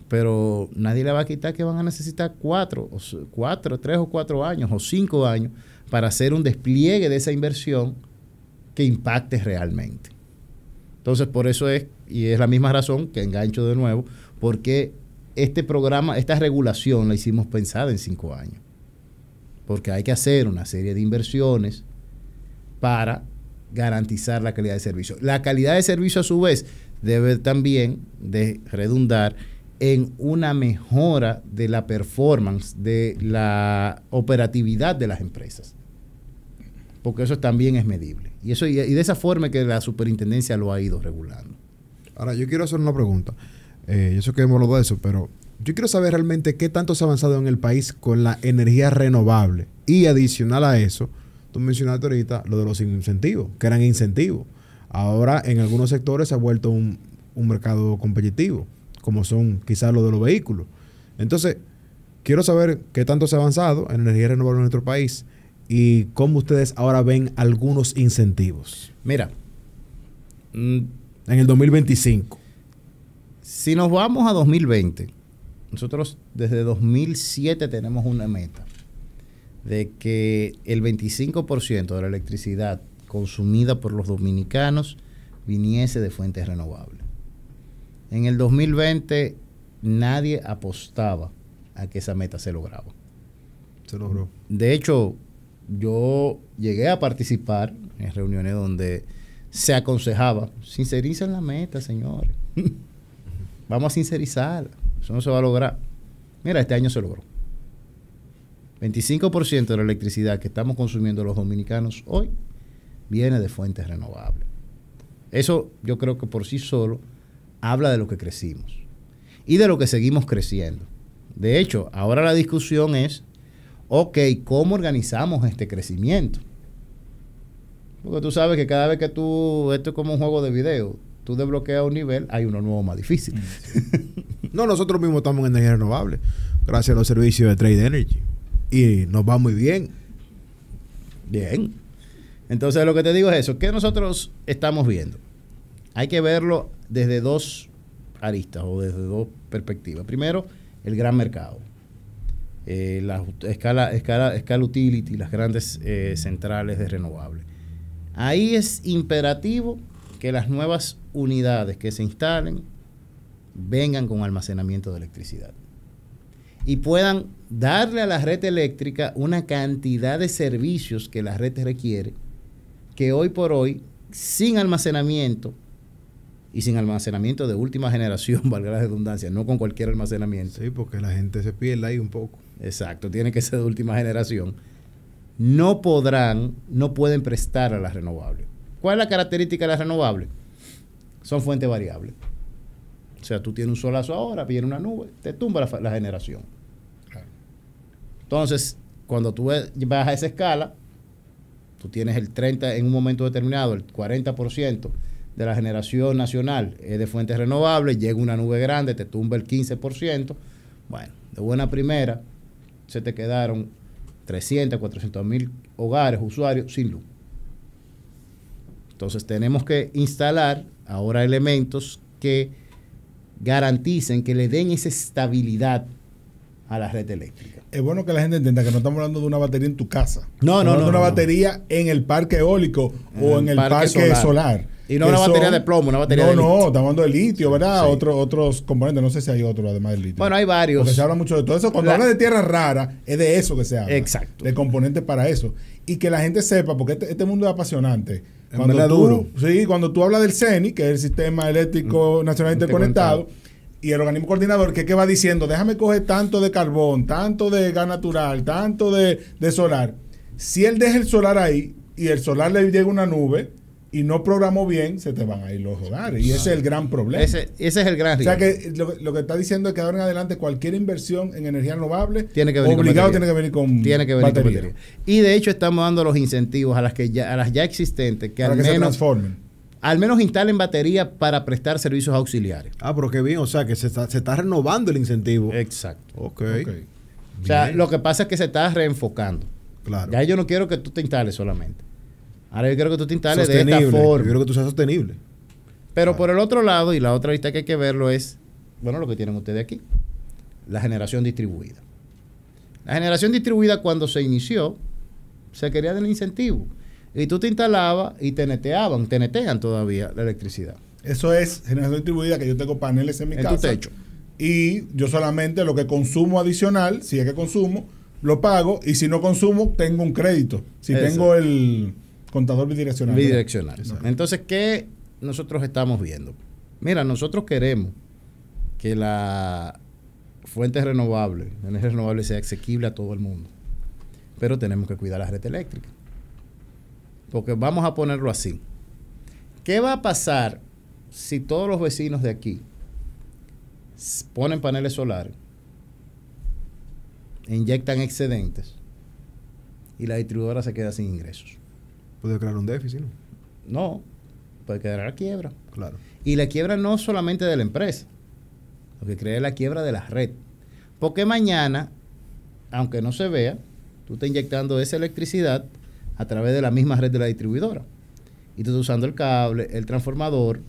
Pero nadie le va a quitar que van a necesitar 3 o 4 años o 5 años para hacer un despliegue de esa inversión que impacte realmente. Entonces, por eso es la misma razón que engancho de nuevo, porque este programa, esta regulación la hicimos pensada en 5 años. Porque hay que hacer una serie de inversiones para garantizar la calidad de servicio. La calidad de servicio, a su vez, debe también de redundar en una mejora de la performance, de la operatividad de las empresas. Porque eso también es medible. Y de esa forma que la superintendencia lo ha ido regulando. Ahora, yo quiero hacer una pregunta. Yo sé que hemos hablado de eso, pero yo quiero saber realmente qué tanto se ha avanzado en el país con la energía renovable. Y adicional a eso, tú mencionaste ahorita lo de los incentivos, que eran incentivos. Ahora, en algunos sectores se ha vuelto un mercado competitivo, como son quizás los de los vehículos. Entonces, quiero saber qué tanto se ha avanzado en energía renovable en nuestro país y cómo ustedes ahora ven algunos incentivos. Mira, en el 2025. Si nos vamos a 2020, nosotros desde 2007 tenemos una meta de que el 25% de la electricidad consumida por los dominicanos viniese de fuentes renovables. En el 2020 nadie apostaba a que esa meta se lograba. Se logró. De hecho, yo llegué a participar en reuniones donde se aconsejaba: sincericen la meta, señores. Vamos a sincerizarla. Eso no se va a lograr. Mira, este año se logró. 25% de la electricidad que estamos consumiendo los dominicanos hoy viene de fuentes renovables. Eso yo creo que por sí solo habla de lo que crecimos y de lo que seguimos creciendo. De hecho, ahora la discusión es, ¿cómo organizamos este crecimiento? Porque tú sabes que cada vez que esto es como un juego de video, tú desbloqueas un nivel, hay uno nuevo más difícil. No, nosotros mismos estamos en energía renovable, gracias a los servicios de Trade Energy. Y nos va muy bien. Bien. Entonces, lo que te digo es eso. ¿Qué nosotros estamos viendo? Hay que verlo desde dos aristas o desde dos perspectivas. Primero, el gran mercado. La escala utility, las grandes centrales de renovables. Ahí es imperativo que las nuevas unidades que se instalen vengan con almacenamiento de electricidad y puedan darle a la red eléctrica una cantidad de servicios que la red requiere, que hoy por hoy, sin almacenamiento, y sin almacenamiento de última generación, valga la redundancia, no con cualquier almacenamiento. Sí, porque la gente se pierde ahí un poco. Exacto, tiene que ser de última generación. No pueden prestar a las renovables. ¿Cuál es la característica de las renovables? Son fuentes variables. O sea, tú tienes un solazo ahora, viene una nube, te tumba la generación. Claro. Entonces, cuando tú vas a esa escala, tú tienes el 30%, en un momento determinado, el 40% de la generación nacional es de fuentes renovables, llega una nube grande, te tumba el 15%. Bueno, de buena primera, se te quedaron 300, 400 mil hogares, usuarios sin luz. Entonces tenemos que instalar ahora elementos que garanticen, que le den esa estabilidad a la red eléctrica. Es bueno que la gente entienda que no estamos hablando de una batería en tu casa. No, estamos hablando de una batería en el parque eólico o en el parque solar. Y no una batería de plomo, una batería de litio. No, estamos hablando de litio, ¿verdad? Sí. Otros componentes, no sé si hay otro además del litio. Bueno, hay varios. Porque se habla mucho de todo eso. Cuando habla de tierra rara, es de eso que se habla. Exacto. De componentes para eso. Y que la gente sepa, porque este mundo es apasionante. Cuando tú hablas del CENI, que es el Sistema Eléctrico Nacional Interconectado, y el organismo coordinador, que va diciendo, déjame coger tanto de carbón, tanto de gas natural, tanto de solar. Si él deja el solar ahí y el solar le llega una nube y no programó bien, se te van a ir los hogares. Y ese es el gran problema. Ese es el gran riesgo. O sea que lo que está diciendo es que ahora en adelante cualquier inversión en energía renovable tiene que venir con batería. Y de hecho estamos dando los incentivos a las ya existentes que para que se transformen. Al menos instalen batería para prestar servicios auxiliares. Ah, pero qué bien, o sea que se está renovando el incentivo. Exacto. Ok. O sea, lo que pasa es que se está reenfocando. Claro. Ya yo no quiero que tú te instales solamente. Ahora yo quiero que tú te instales de esta forma. Yo quiero que tú seas sostenible. Pero por el otro lado, y la otra vista que hay que verlo es, bueno, lo que tienen ustedes aquí, la generación distribuida. La generación distribuida cuando se inició, se quería del incentivo. Y tú te instalabas y te netean todavía la electricidad. Eso es generación distribuida, que yo tengo paneles en mi casa. En tu techo. Y yo solamente lo que consumo adicional, si es que consumo, lo pago. Y si no consumo, tengo un crédito. Si tengo el contador bidireccional. Bidireccional. Entonces, ¿qué nosotros estamos viendo? Mira, nosotros queremos que la fuente renovable, la energía renovable, sea asequible a todo el mundo. Pero tenemos que cuidar la red eléctrica. Porque vamos a ponerlo así. ¿Qué va a pasar si todos los vecinos de aquí ponen paneles solares, inyectan excedentes y la distribuidora se queda sin ingresos? Puede crear un déficit, ¿no? No, puede quedar a la quiebra. Claro. Y la quiebra no solamente de la empresa, lo que crea es la quiebra de la red. Porque mañana, aunque no se vea, tú estás inyectando esa electricidad a través de la misma red de la distribuidora. Y tú estás usando el cable, el transformador,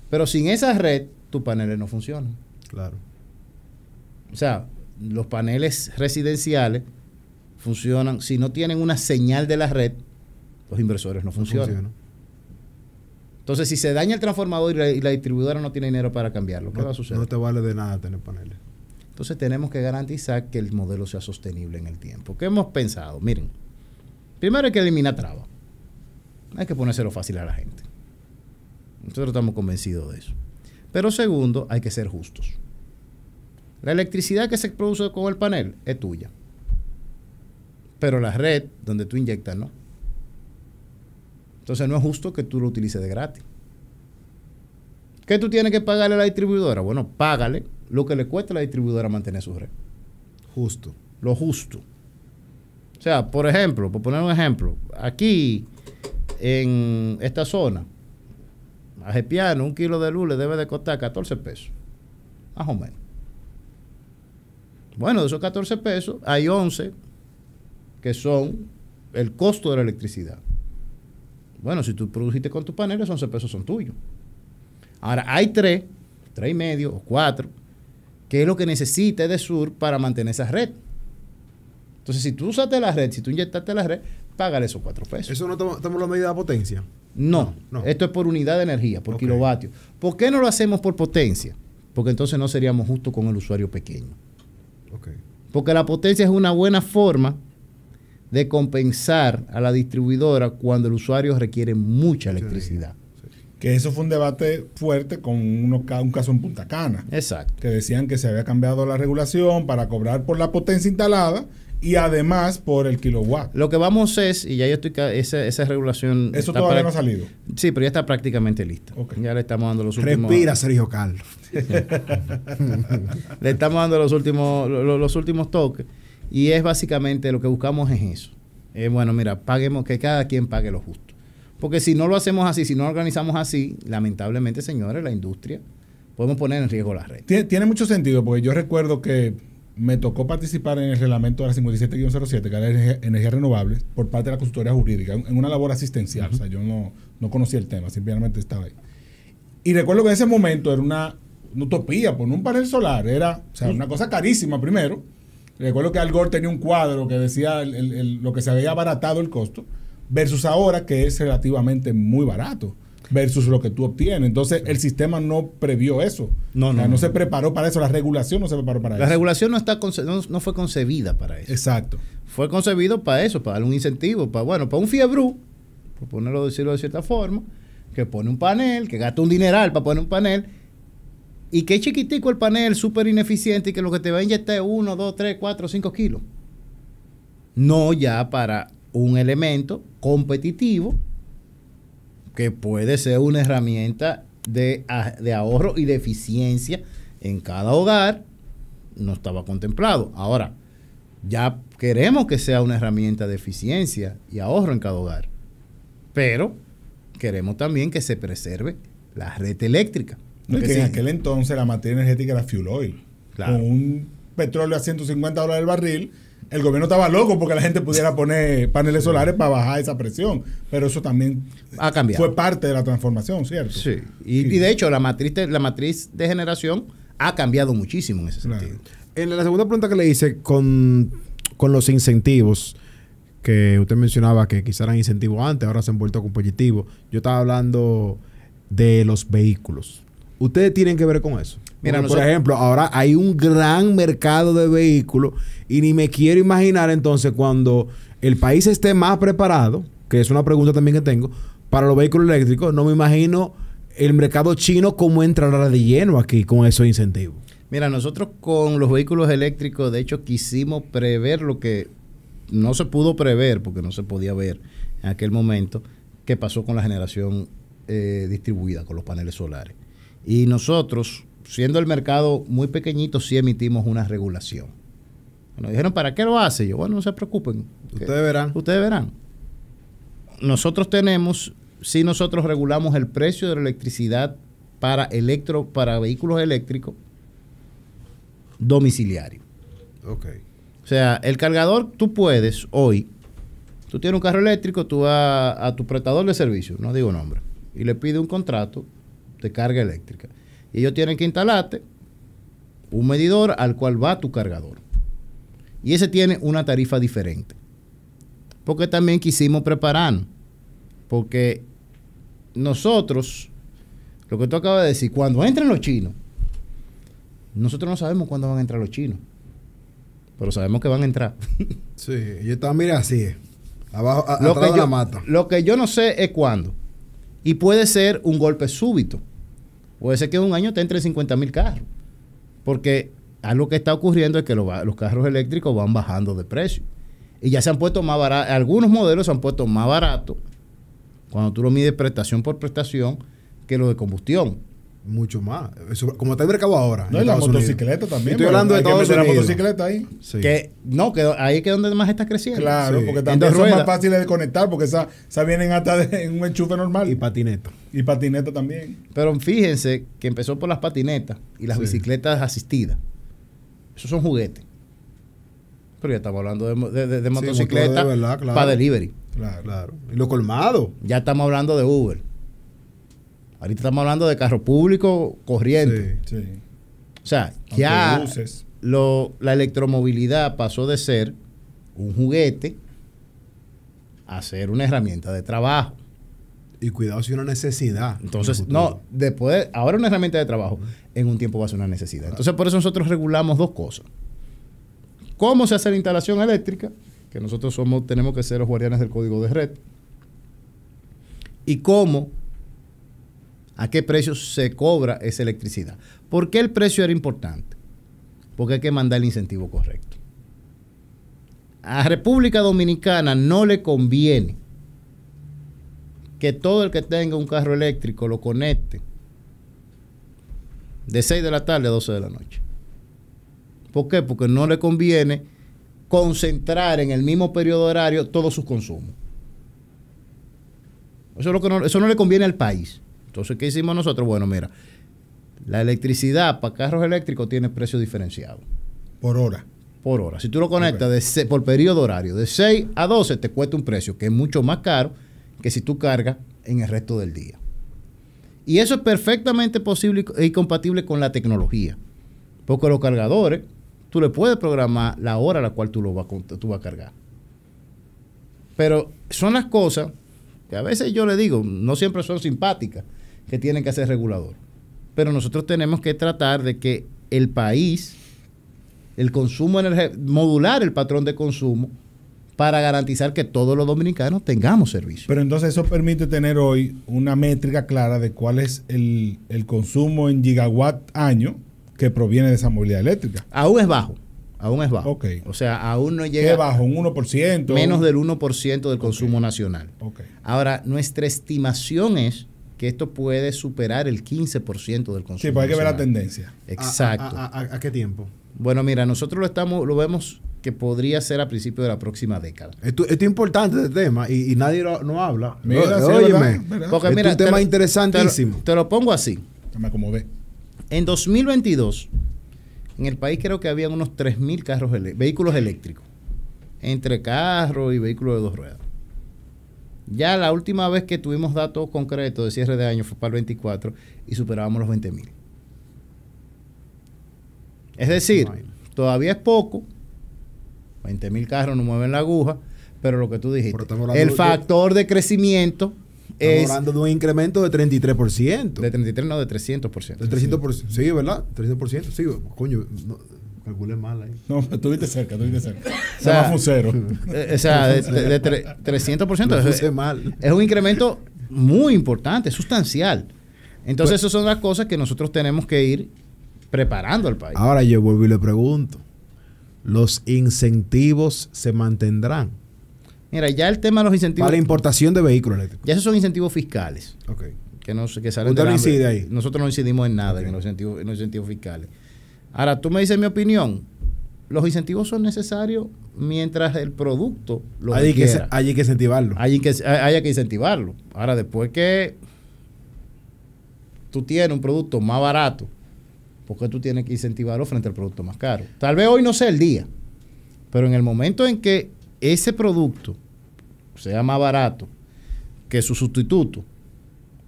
pero sin esa red, tus paneles no funcionan. Claro. O sea, los paneles residenciales funcionan, si no tienen una señal de la red, los inversores no funcionan. Entonces, si se daña el transformador y la distribuidora no tiene dinero para cambiarlo, ¿qué va a suceder? No te vale de nada tener paneles. Entonces, tenemos que garantizar que el modelo sea sostenible en el tiempo. ¿Qué hemos pensado? Miren, primero hay que eliminar trabas. Hay que ponérselo fácil a la gente. Nosotros estamos convencidos de eso. Pero segundo, hay que ser justos. La electricidad que se produce con el panel es tuya. Pero la red donde tú inyectas, no. Entonces no es justo que tú lo utilices de gratis. ¿Qué tú tienes que pagarle a la distribuidora? Bueno, págale lo que le cuesta a la distribuidora mantener su red. Justo. Lo justo. O sea, por ejemplo, por poner un ejemplo, aquí en esta zona, a Gepiano, 1 kilo de luz le debe de costar 14 pesos. Más o menos. Bueno, de esos 14 pesos, hay 11 que son el costo de la electricidad. Bueno, si tú produjiste con tus paneles, 11 pesos son tuyos. Ahora, hay 3 y medio o 4, qué es lo que necesita EDESUR para mantener esa red. Entonces, si tú usaste la red, si tú inyectaste la red, págale esos 4 pesos. ¿Eso no estamos la medida de potencia? No, No. Esto es por unidad de energía, por Ok. kilovatio. ¿Por qué no lo hacemos por potencia? Porque entonces no seríamos justos con el usuario pequeño. Ok. Porque la potencia es una buena forma de compensar a la distribuidora cuando el usuario requiere mucha electricidad. Que eso fue un debate fuerte con un caso en Punta Cana, Exacto. que decían que se había cambiado la regulación para cobrar por la potencia instalada y además por el kilowatt. Lo que vamos es, y ya yo estoy, esa regulación... Eso está todavía no ha salido. Sí, pero ya está prácticamente lista. Ok. Ya le estamos dando los últimos... Respira, Sergio Carlos. Le estamos dando los últimos toques. Y es básicamente lo que buscamos es eso. Bueno, mira, paguemos, que cada quien pague lo justo. Porque si no lo hacemos así, si no lo organizamos así, lamentablemente, señores, la industria, podemos poner en riesgo la red. Tiene mucho sentido, porque yo recuerdo que me tocó participar en el reglamento de la 57-07, que era energías renovables, por parte de la consultoría jurídica, en una labor asistencial. O sea, yo no conocía el tema, simplemente estaba ahí. Y recuerdo que en ese momento era una utopía, poner un panel solar era, o sea, una cosa carísima primero. Recuerdo que Al Gore tenía un cuadro que decía lo que se había abaratado el costo, versus ahora que es relativamente muy barato, versus lo que tú obtienes. Entonces, el sistema no previó eso. No se preparó para eso. La regulación no se preparó para eso. La regulación no fue concebida para eso. Exacto. Fue concebido para eso, para darle un incentivo, para un fiebru, por decirlo de cierta forma, que pone un panel, que gasta un dineral para poner un panel, y que es chiquitico el panel, súper ineficiente, y que lo que te va a inyectar es 1, 2, 3, 4, 5 kilos. No ya para un elemento competitivo que puede ser una herramienta de ahorro y de eficiencia en cada hogar, no estaba contemplado. Ahora, ya queremos que sea una herramienta de eficiencia y ahorro en cada hogar, pero queremos también que se preserve la red eléctrica. No, que en aquel entonces la materia energética era fuel oil. Claro. Con un petróleo a $150 el barril, el gobierno estaba loco porque la gente pudiera poner paneles solares para bajar esa presión. Pero eso también ha cambiado. Fue parte de la transformación, ¿cierto? Sí. Y de hecho, la matriz de generación ha cambiado muchísimo en ese sentido. En la segunda pregunta que le hice con los incentivos, que usted mencionaba que quizás eran incentivos antes, ahora se han vuelto competitivos. Yo estaba hablando de los vehículos. ¿Ustedes tienen que ver con eso? Mira, por ejemplo, ahora hay un gran mercado de vehículos y ni me quiero imaginar entonces cuando el país esté más preparado, que es una pregunta también que tengo, para los vehículos eléctricos, no me imagino el mercado chino cómo entrará de lleno aquí con esos incentivos. Mira, nosotros con los vehículos eléctricos, de hecho, quisimos prever lo que no se pudo prever, porque no se podía ver en aquel momento, qué pasó con la generación distribuida, con los paneles solares. Y nosotros, siendo el mercado muy pequeñito, sí emitimos una regulación. Nos dijeron, ¿para qué lo hace? Yo, bueno, no se preocupen. Ustedes verán. Nosotros regulamos el precio de la electricidad para vehículos eléctricos domiciliarios. Ok. O sea, el cargador, tú puedes hoy, tú tienes un carro eléctrico, tú vas a tu prestador de servicio, no digo nombre, y le pides un contrato de carga eléctrica. Y ellos tienen que instalarte un medidor al cual va tu cargador. Y ese tiene una tarifa diferente. Porque también quisimos prepararnos. Porque nosotros, lo que tú acabas de decir, cuando entren los chinos, nosotros no sabemos cuándo van a entrar los chinos. Pero sabemos que van a entrar. Sí, yo estaba, mira, así es. Abajo, atrás de la mata. Lo que yo no sé es cuándo. Y puede ser un golpe súbito. Puede ser que en un año te entren 50,000 carros. Porque algo que está ocurriendo es que los carros eléctricos van bajando de precio. Y ya se han puesto más baratos. Algunos modelos se han puesto más baratos cuando tú lo mides prestación por prestación que los de combustión. Mucho más. Eso, como está el mercado ahora. No, y la motocicleta también. Estoy hablando de Estados Unidos. La motocicleta ahí. Sí. Que ahí es que donde más está creciendo. Claro, Sí. porque también son más fáciles de conectar porque esas vienen hasta en un enchufe normal. Y patineta. Y patineta también. Pero fíjense que empezó por las patinetas y las bicicletas asistidas. Esos son juguetes. Pero ya estamos hablando de motocicletas para delivery. Claro. Y lo colmado. Ya estamos hablando de Uber. Ahorita estamos hablando de carro público corriente. Sí. O sea, ya Autobuses. la electromovilidad pasó de ser un juguete a ser una herramienta de trabajo. Y cuidado si una necesidad. Entonces, no, después, ahora una herramienta de trabajo, en un tiempo va a ser una necesidad. Entonces, por eso nosotros regulamos dos cosas. ¿Cómo se hace la instalación eléctrica? Que nosotros tenemos que ser los guardianes del código de red. Y cómo, a qué precio se cobra esa electricidad. ¿Por qué el precio era importante? Porque hay que mandar el incentivo correcto. A República Dominicana no le conviene que todo el que tenga un carro eléctrico lo conecte de 6 de la tarde a 12 de la noche. ¿Por qué? Porque no le conviene concentrar en el mismo periodo horario todos sus consumos. Eso no le conviene al país. Entonces, ¿qué hicimos nosotros? Bueno, mira, la electricidad para carros eléctricos tiene precio diferenciado. Por hora. Por hora. Si tú lo conectas por periodo horario, de 6 a 12 te cuesta un precio que es mucho más caro que si tú cargas en el resto del día. Y eso es perfectamente posible y compatible con la tecnología. Porque los cargadores, tú le puedes programar la hora a la cual tú vas a cargar. Pero son las cosas que a veces yo le digo, no siempre son simpáticas, que tienen que hacer regulador. Pero nosotros tenemos que tratar de que el país, el consumo energético, modular el patrón de consumo para garantizar que todos los dominicanos tengamos servicio. Pero entonces eso permite tener hoy una métrica clara de cuál es el consumo en gigawatt año que proviene de esa movilidad eléctrica. Aún es bajo. Ok. O sea, aún no llega... ¿Qué bajo? ¿Un 1%? Menos del 1% del consumo nacional. Okay. Ahora, nuestra estimación es que esto puede superar el 15% del consumo. Sí, pues hay que ver la nacional. tendencia. Exacto. ¿A qué tiempo? Bueno, mira, nosotros lo vemos que podría ser a principios de la próxima década. Esto es importante este tema y nadie no habla. Mira, sí, óyeme, ¿verdad? Porque es mira, un tema interesantísimo. Te lo pongo así. Me acomodé. En 2022, en el país creo que habían unos 3.000 vehículos eléctricos, entre carros y vehículos de dos ruedas. Ya la última vez que tuvimos datos concretos de cierre de año fue para el 24 y superábamos los 20.000. Es decir, todavía es poco, 20.000 carros no mueven la aguja, pero lo que tú dijiste, el factor de crecimiento estamos hablando de un incremento de 33%. De 33, no, de 300%. De 300%. Sí, ¿verdad? 300%. Sí, coño, no, calculé mal ahí. No, estuviste cerca. O sea, fue un cero. O sea, de 300%. Lo puse mal. Es un incremento muy importante, sustancial. Entonces, esas son las cosas que nosotros tenemos que ir preparando al país. Ahora yo vuelvo y le pregunto, ¿los incentivos se mantendrán? Mira, ya el tema de los incentivos... Para la importación de vehículos eléctricos. Ya esos son incentivos fiscales. Ok. Que salen ¿Usted de no incide ahí? Nosotros no incidimos en nada Okay. en los incentivos fiscales. Ahora, tú me dices mi opinión. Los incentivos son necesarios mientras el producto lo requiera. Hay que incentivarlo. Hay que incentivarlo. Ahora, después que tú tienes un producto más barato, ¿por qué tú tienes que incentivarlo frente al producto más caro? Tal vez hoy no sea el día, pero en el momento en que ese producto sea más barato que su sustituto,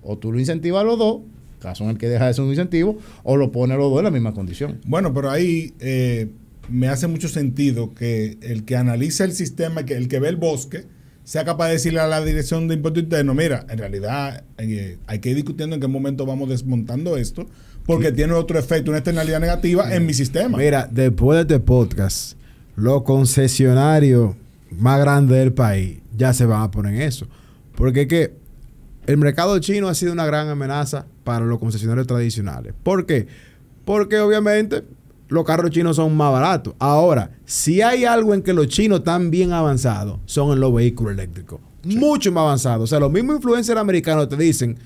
o tú lo incentivas a los dos, caso en el que deja de ser un incentivo, o lo pone a los dos en la misma condición. Bueno, pero ahí me hace mucho sentido que el que analiza el sistema, el que ve el bosque, sea capaz de decirle a la dirección de impuesto interno, mira, en realidad hay que ir discutiendo en qué momento vamos desmontando esto, porque tiene otro efecto, una externalidad negativa en mi sistema. Mira, después de este podcast, los concesionarios más grandes del país ya se van a poner en eso. Porque es que el mercado chino ha sido una gran amenaza para los concesionarios tradicionales. ¿Por qué? Porque obviamente los carros chinos son más baratos. Ahora, si hay algo en que los chinos están bien avanzados, son en los vehículos eléctricos. Sí. Mucho más avanzados. O sea, los mismos influencers americanos te dicen,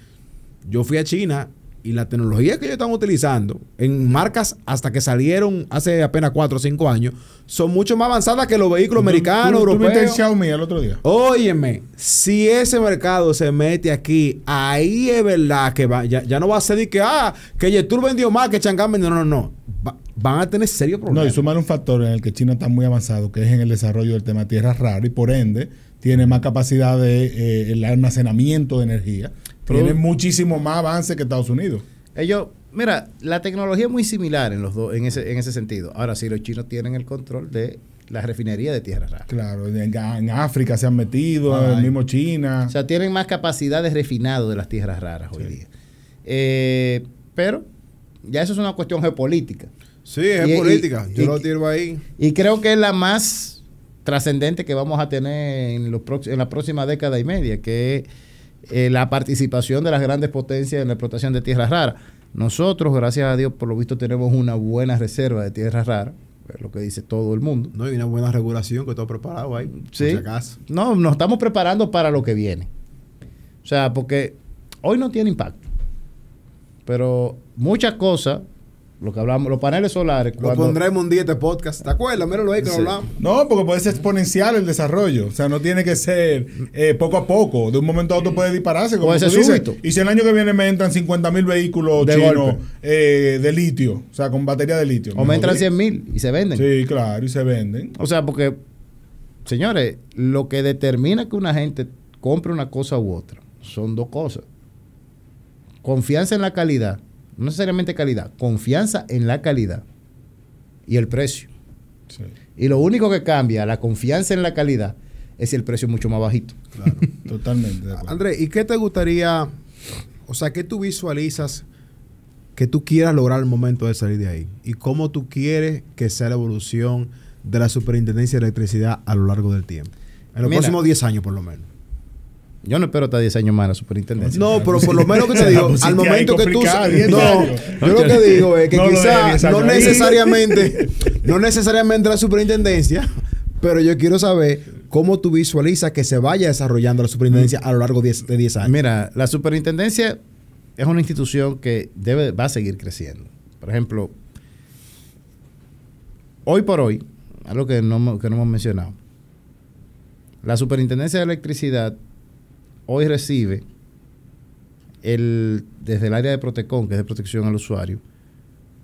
yo fui a China y la tecnología que ellos están utilizando en marcas hasta que salieron hace apenas 4 o 5 años son mucho más avanzadas que los vehículos americanos, europeos. ¿Tú viste el Xiaomi el otro día? Óyeme, si ese mercado se mete aquí, ahí es verdad que ya no va a ser de que Yetur vendió más que Chang'an vendió. No. Van a tener serios problemas. No, y sumar un factor en el que China está muy avanzado, que es en el desarrollo del tema de tierras raras, y por ende tiene más capacidad de el almacenamiento de energía. Tiene muchísimo más avance que Estados Unidos. Ellos Mira, la tecnología es muy similar en los dos, en ese sentido. Ahora sí, los chinos tienen el control de la refinería de tierra rara. Claro, en África se han metido, el mismo China. O sea, tienen más capacidad de refinado de las tierras raras hoy día. Pero ya eso es una cuestión geopolítica. Sí, es política. Yo lo tiro ahí. Y creo que es la más trascendente que vamos a tener en la próxima década y media, que es la participación de las grandes potencias en la explotación de tierras raras. Nosotros, gracias a Dios, por lo visto tenemos una buena reserva de tierras raras, es lo que dice todo el mundo. No, hay una buena regulación que está preparado ahí, sí. por si acaso. No, nos estamos preparando para lo que viene. O sea, porque hoy no tiene impacto, pero muchas cosas, lo que hablamos, los paneles solares. Lo pondremos un día este podcast. ¿Te acuerdas? Míralo ahí que lo hablamos. No, porque puede ser exponencial el desarrollo. O sea, no tiene que ser poco a poco. De un momento a otro puede dispararse. Como puede ser súbito. Y si el año que viene me entran 50,000 vehículos de chinos de litio, o sea, con batería de litio. O me entran 100,000 y se venden. Sí, claro, y se venden. O sea, porque, señores, lo que determina que una gente compre una cosa u otra son dos cosas. Confianza en la calidad. No necesariamente calidad, confianza en la calidad y el precio. Sí. Y lo único que cambia la confianza en la calidad es si el precio es mucho más bajito. Claro, totalmente de acuerdo. Andrés, ¿y qué te gustaría, o sea, qué tú visualizas que tú quieras lograr al momento de salir de ahí? ¿Y cómo tú quieres que sea la evolución de la Superintendencia de Electricidad a lo largo del tiempo? En los próximos 10 años, por lo menos. Yo no espero hasta 10 años más en la superintendencia. No, pero por lo menos que te digo, al momento que tú... No, yo lo que digo es que quizás no necesariamente la superintendencia, pero yo quiero saber cómo tú visualizas que se vaya desarrollando la superintendencia a lo largo de 10 años. Mira, la superintendencia es una institución que va a seguir creciendo. Por ejemplo, hoy por hoy, algo que no hemos mencionado, la superintendencia de electricidad hoy recibe desde el área de Protecon, que es de protección al usuario,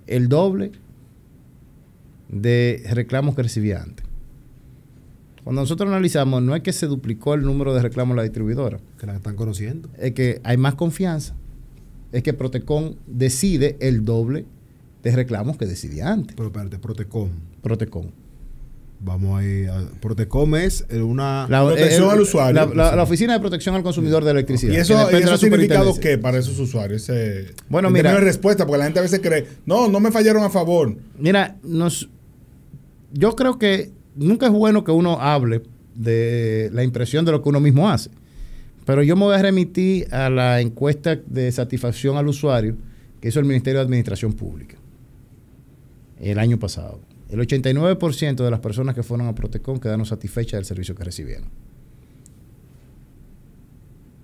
el doble de reclamos que recibía antes. Cuando nosotros analizamos, no es que se duplicó el número de reclamos en la distribuidora. Que la están conociendo. Es que hay más confianza. Es que Protecon decide el doble de reclamos que decidía antes. Pero espérate, Protecon. Vamos a ir a Protecom es una protección al usuario. La Oficina de Protección al Consumidor de Electricidad. ¿Y eso ha significado qué para esos usuarios? Bueno, mira. No hay respuesta, porque la gente a veces cree, no me fallaron a favor. Mira, yo creo que nunca es bueno que uno hable de la impresión de lo que uno mismo hace. Pero yo me voy a remitir a la encuesta de satisfacción al usuario que hizo el Ministerio de Administración Pública el año pasado. El 89% de las personas que fueron a Protecon quedaron satisfechas del servicio que recibieron.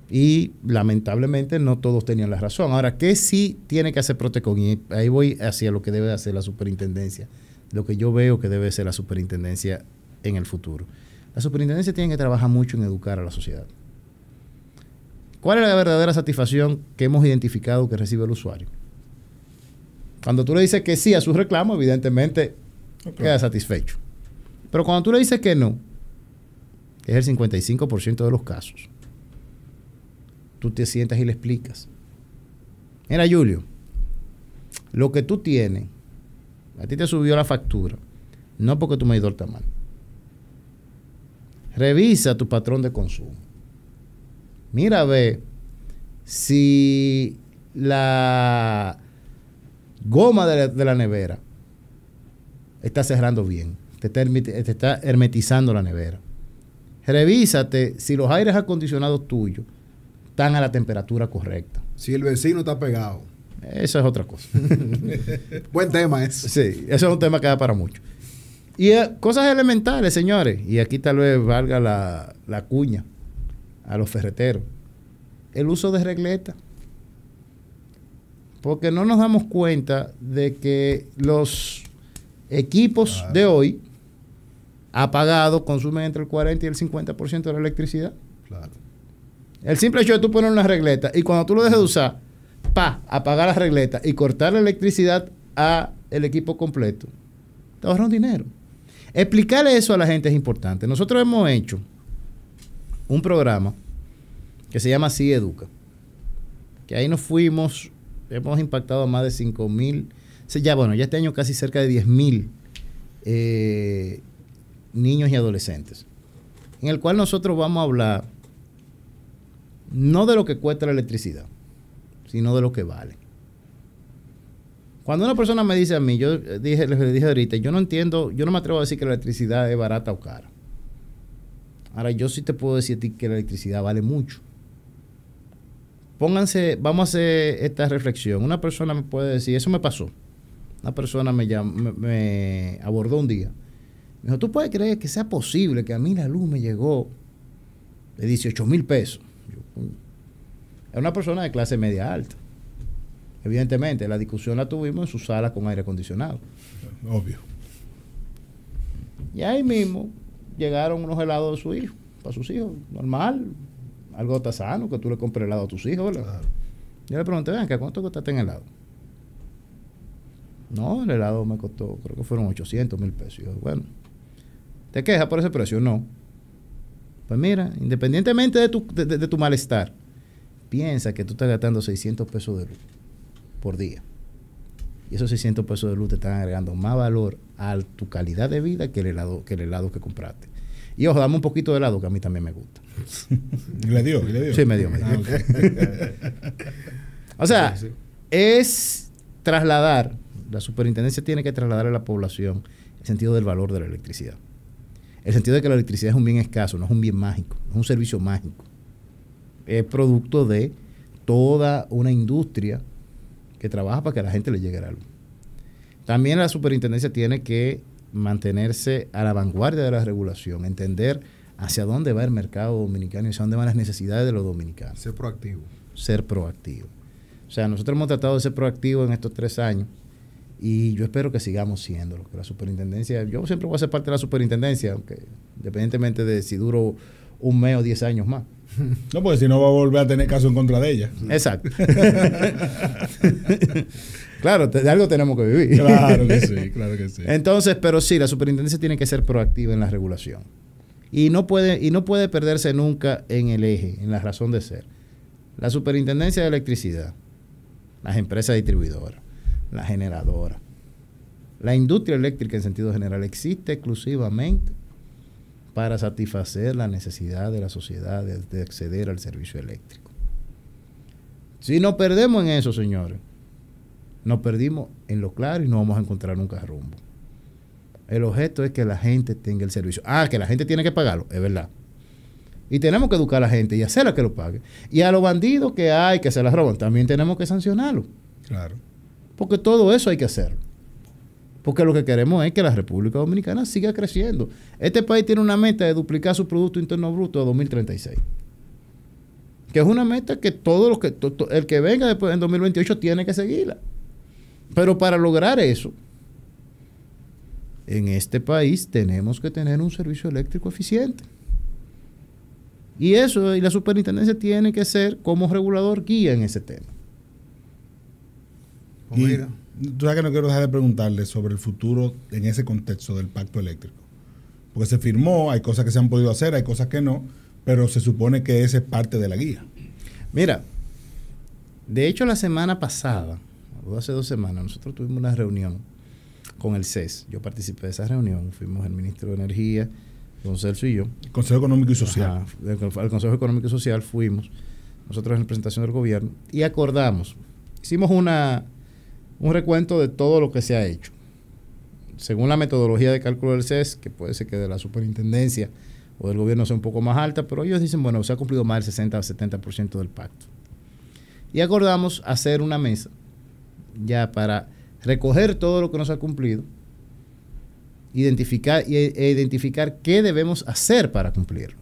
Y lamentablemente no todos tenían la razón. Ahora, ¿qué sí tiene que hacer Protecon? Y ahí voy hacia lo que debe hacer la superintendencia. Lo que yo veo que debe ser la superintendencia en el futuro. La superintendencia tiene que trabajar mucho en educar a la sociedad. ¿Cuál es la verdadera satisfacción que hemos identificado que recibe el usuario? Cuando tú le dices que sí a su reclamo, evidentemente queda satisfecho. Pero cuando tú le dices que no, que es el 55% de los casos, tú te sientas y le explicas. Mira, Julio, lo que tú tienes, a ti te subió la factura, no porque tu medidor está mal. Revisa tu patrón de consumo. Mira a ver si la goma de la nevera está cerrando bien, te está hermetizando la nevera. Revísate si los aires acondicionados tuyos están a la temperatura correcta. Si el vecino está pegado. Eso es otra cosa. Buen tema ese. Sí, eso es un tema que da para mucho. Y cosas elementales, señores, y aquí tal vez valga la cuña a los ferreteros. El uso de regleta. Porque no nos damos cuenta de que los equipos de hoy apagados consumen entre el 40 y el 50% de la electricidad. Claro. El simple hecho de tú poner una regleta y cuando tú lo dejes de usar, apagar la regleta y cortar la electricidad a el equipo completo, te ahorra un dinero. Explicarle eso a la gente es importante. Nosotros hemos hecho un programa que se llama Sí Educa, que ahí nos fuimos hemos impactado a más de 5.000, ya bueno, ya este año casi cerca de 10.000 niños y adolescentes, en el cual nosotros vamos a hablar no de lo que cuesta la electricidad, sino de lo que vale. Cuando una persona me dice a mí, le dije ahorita, yo no entiendo, yo no me atrevo a decir que la electricidad es barata o cara. Ahora, yo sí te puedo decir a ti que la electricidad vale mucho. Vamos a hacer esta reflexión. Una persona me puede decir, eso me pasó. Una persona me abordó un día. Me dijo, ¿tú puedes creer que sea posible que a mí la luz me llegó de 18,000 pesos? Es una persona de clase media alta. Evidentemente, la discusión la tuvimos en su sala con aire acondicionado. Obvio. Y ahí mismo llegaron unos helados de su hijo, para sus hijos, normal, algo tan sano, que tú le compres helado a tus hijos, ¿verdad? Claro. Yo le pregunté, vean, ¿cuánto costaste en helado? No, el helado me costó, creo que fueron 800,000 pesos. Y yo, bueno, ¿te quejas por ese precio? No. Pues mira, independientemente de tu malestar, piensa que tú estás gastando 600 pesos de luz por día. Y esos 600 pesos de luz te están agregando más valor a tu calidad de vida que el helado que compraste. Y ojo, dame un poquito de helado que a mí también me gusta. ¿Le dio? Sí, me dio. Okay. O sea, es trasladar, la superintendencia tiene que trasladar a la población el sentido del valor de la electricidad. El sentido de que la electricidad es un bien escaso, no es un bien mágico, no es un servicio mágico. Es producto de toda una industria que trabaja para que a la gente le llegue la luz. También la superintendencia tiene que mantenerse a la vanguardia de la regulación, entender hacia dónde va el mercado dominicano y hacia dónde van las necesidades de los dominicanos. Ser proactivo. Ser proactivo. O sea, nosotros hemos tratado de ser proactivos en estos 3 años y yo espero que sigamos siéndolo. Que la superintendencia, yo siempre voy a ser parte de la superintendencia, aunque independientemente de si duro un mes o 10 años más. No, porque si no va a volver a tener caso en contra de ella. Exacto. Claro, de algo tenemos que vivir. Claro que sí, claro que sí. Entonces, pero sí, la superintendencia tiene que ser proactiva en la regulación. Y no puede perderse nunca en el eje, en la razón de ser. La superintendencia de electricidad, las empresas distribuidoras, la generadora, la industria eléctrica en sentido general existe exclusivamente para satisfacer la necesidad de la sociedad de acceder al servicio eléctrico. Si nos perdemos en eso, señores, nos perdimos en lo claro y no vamos a encontrar nunca rumbo. El objeto es que la gente tenga el servicio. Que la gente tiene que pagarlo, es verdad. Y tenemos que educar a la gente y hacerla que lo pague. Y a los bandidos que hay que se las roban, también tenemos que sancionarlos. Claro. Porque todo eso hay que hacerlo. Porque lo que queremos es que la República Dominicana siga creciendo. Este país tiene una meta de duplicar su Producto Interno Bruto a 2036. Que es una meta que el que venga después en 2028 tiene que seguirla. Pero para lograr eso, en este país tenemos que tener un servicio eléctrico eficiente. Y la superintendencia tiene que ser como regulador guía en ese tema. Pues mira. Tú sabes que no quiero dejar de preguntarle sobre el futuro en ese contexto del pacto eléctrico. Porque se firmó, hay cosas que se han podido hacer, hay cosas que no, pero se supone que esa es parte de la guía. Mira, de hecho la semana pasada, o hace 2 semanas, nosotros tuvimos una reunión con el CES. Yo participé de esa reunión, fuimos el ministro de Energía, don Celso y yo. El Consejo Económico y Social. Al Consejo Económico y Social fuimos, nosotros en representación del gobierno, y acordamos, hicimos un recuento de todo lo que se ha hecho. Según la metodología de cálculo del CES, que puede ser que de la superintendencia o del gobierno sea un poco más alta, pero ellos dicen, bueno, se ha cumplido más del 60 o 70% del pacto. Y acordamos hacer una mesa ya para recoger todo lo que no se ha cumplido, identificar qué debemos hacer para cumplirlo.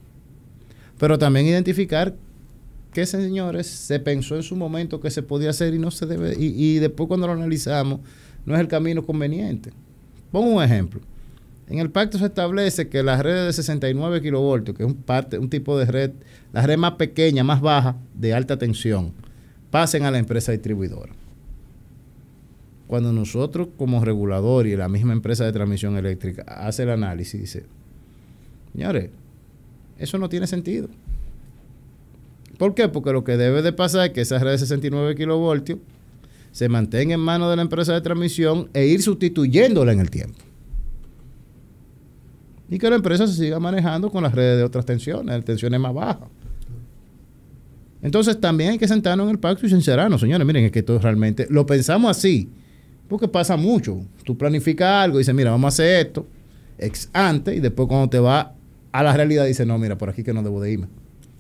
Pero también identificar qué, señores, se pensó en su momento que se podía hacer y no se debe, y después cuando lo analizamos, no es el camino conveniente. Pongo un ejemplo. En el pacto se establece que las redes de 69 kilovoltios, que es un tipo de red, la red más pequeña, más baja, de alta tensión, pasen a la empresa distribuidora. Cuando nosotros como regulador y la misma empresa de transmisión eléctrica hace el análisis, dice, señores, eso no tiene sentido. ¿Por qué? Porque lo que debe de pasar es que esa red de 69 kilovoltios se mantenga en manos de la empresa de transmisión e ir sustituyéndola en el tiempo. Y que la empresa se siga manejando con las redes de otras tensiones más bajas. Entonces también hay que sentarnos en el pacto y sincerarnos, señores, miren, es que esto realmente lo pensamos así, porque pasa mucho. Tú planificas algo y dices, mira, vamos a hacer esto ex ante, y después cuando te va a la realidad dices, no, mira, por aquí que no debo de irme.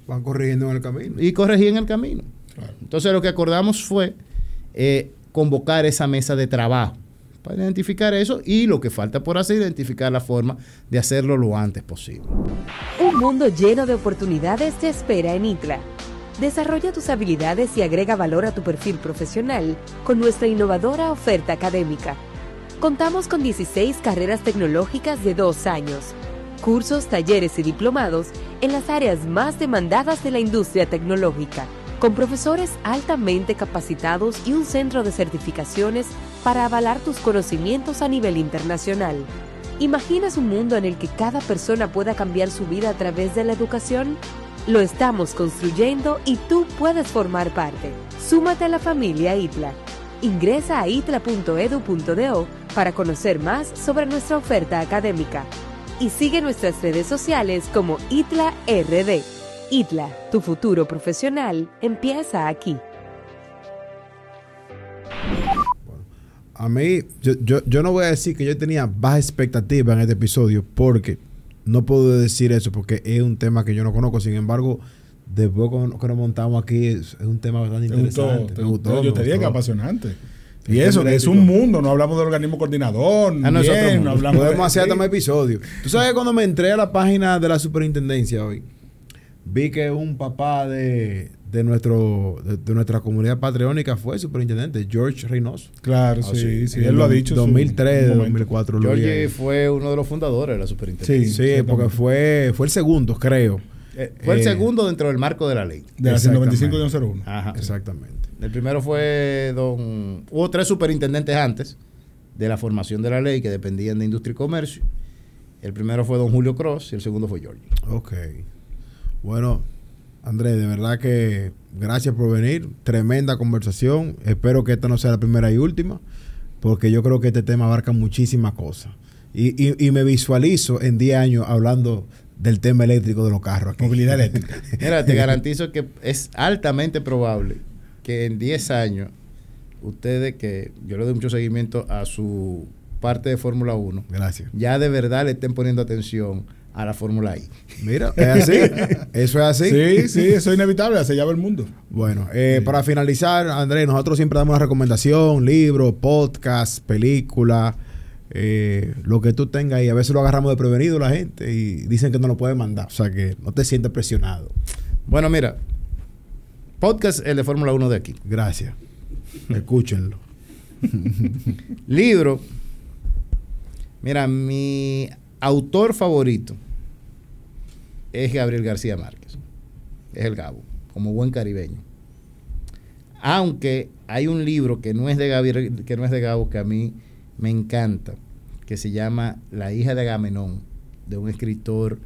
Van corrigiendo en el camino. Y corregí en el camino. Claro. Entonces lo que acordamos fue convocar esa mesa de trabajo para identificar eso, y lo que falta por hacer, identificar la forma de hacerlo lo antes posible. Un mundo lleno de oportunidades te espera en ITLA. Desarrolla tus habilidades y agrega valor a tu perfil profesional con nuestra innovadora oferta académica. Contamos con 16 carreras tecnológicas de 2 años, cursos, talleres y diplomados en las áreas más demandadas de la industria tecnológica, con profesores altamente capacitados y un centro de certificaciones para avalar tus conocimientos a nivel internacional. ¿Imaginas un mundo en el que cada persona pueda cambiar su vida a través de la educación? Lo estamos construyendo y tú puedes formar parte. Súmate a la familia ITLA. Ingresa a itla.edu.do para conocer más sobre nuestra oferta académica. Y sigue nuestras redes sociales como ITLA RD. ITLA, tu futuro profesional empieza aquí. A mí, yo no voy a decir que yo tenía baja expectativa en este episodio, porque no puedo decir eso, porque es un tema que yo no conozco. Sin embargo, después que nos montamos aquí, es un tema bastante interesante. ¿Te gustó? Yo te dije que apasionante. Y El eso, tema que es un mundo, no hablamos del organismo coordinador, no es otro mundo. no hablamos Podemos hacer hasta sí. más episodios. Tú sabes que cuando me entré a la página de la superintendencia hoy, vi que un papá de nuestra comunidad patreónica fue superintendente, George Reynoso. Claro, sí, él lo ha dicho. 2003, 2004. lo vi George ahí. fue uno de los fundadores de la superintendencia. Sí, porque fue el segundo, creo. Fue el segundo dentro del marco de la ley. De la 195-01. Ajá. Exactamente. El primero fue hubo 3 superintendentes antes de la formación de la ley que dependían de Industria y Comercio. El primero fue don Julio Cross y el segundo fue George. Ok. Bueno, Andrés, de verdad que gracias por venir. Tremenda conversación. Espero que esta no sea la primera y última, porque yo creo que este tema abarca muchísimas cosas. Y me visualizo en 10 años hablando del tema eléctrico de los carros aquí. Movilidad eléctrica. Mira, te garantizo que es altamente probable que en 10 años ustedes, que yo le doy mucho seguimiento a su parte de Fórmula 1, Gracias. ya de verdad le estén poniendo atención a la Fórmula I. Mira, es así. Eso es así. Sí, eso es inevitable, así ya va el mundo. Bueno, para finalizar, Andrés, nosotros siempre damos una recomendación: libro, podcast, película, lo que tú tengas, y a veces lo agarramos de prevenido la gente y dicen que no lo pueden mandar. O sea que no te sientas presionado. Bueno, mira, podcast el de Fórmula 1 de aquí. Gracias. Escúchenlo. Libro. Mira, mi autor favorito es Gabriel García Márquez. Es el Gabo, como buen caribeño. Aunque hay un libro que no es de Gabriel, que no es de Gabo, que a mí me encanta, que se llama La hija de Agamenón, de un escritor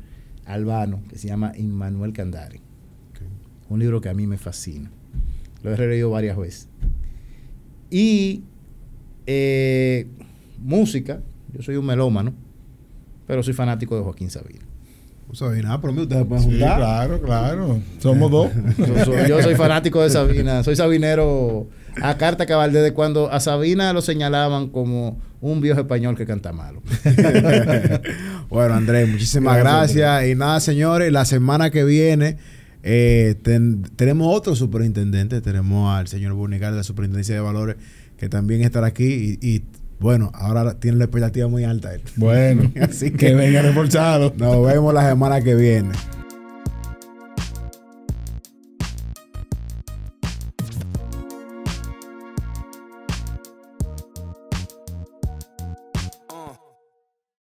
albano que se llama Immanuel Candari. Okay. Un libro que a mí me fascina. Lo he releído varias veces. Y música, yo soy un melómano, pero soy fanático de Joaquín Sabina. No sabía nada, pero ustedes se pueden Sí, juntar. claro. Somos dos. Yo soy fanático de Sabina, soy sabinero a carta cabal, desde cuando a Sabina lo señalaban como un viejo español que canta malo. Bueno, Andrés, muchísimas gracias. Y nada, señores, la semana que viene tenemos otro superintendente. Tenemos al señor Burnigal de la Superintendencia de Valores, que también estará aquí. Y bueno, ahora tiene la expectativa muy alta él. Bueno, Así que venga reforzado. Nos vemos la semana que viene.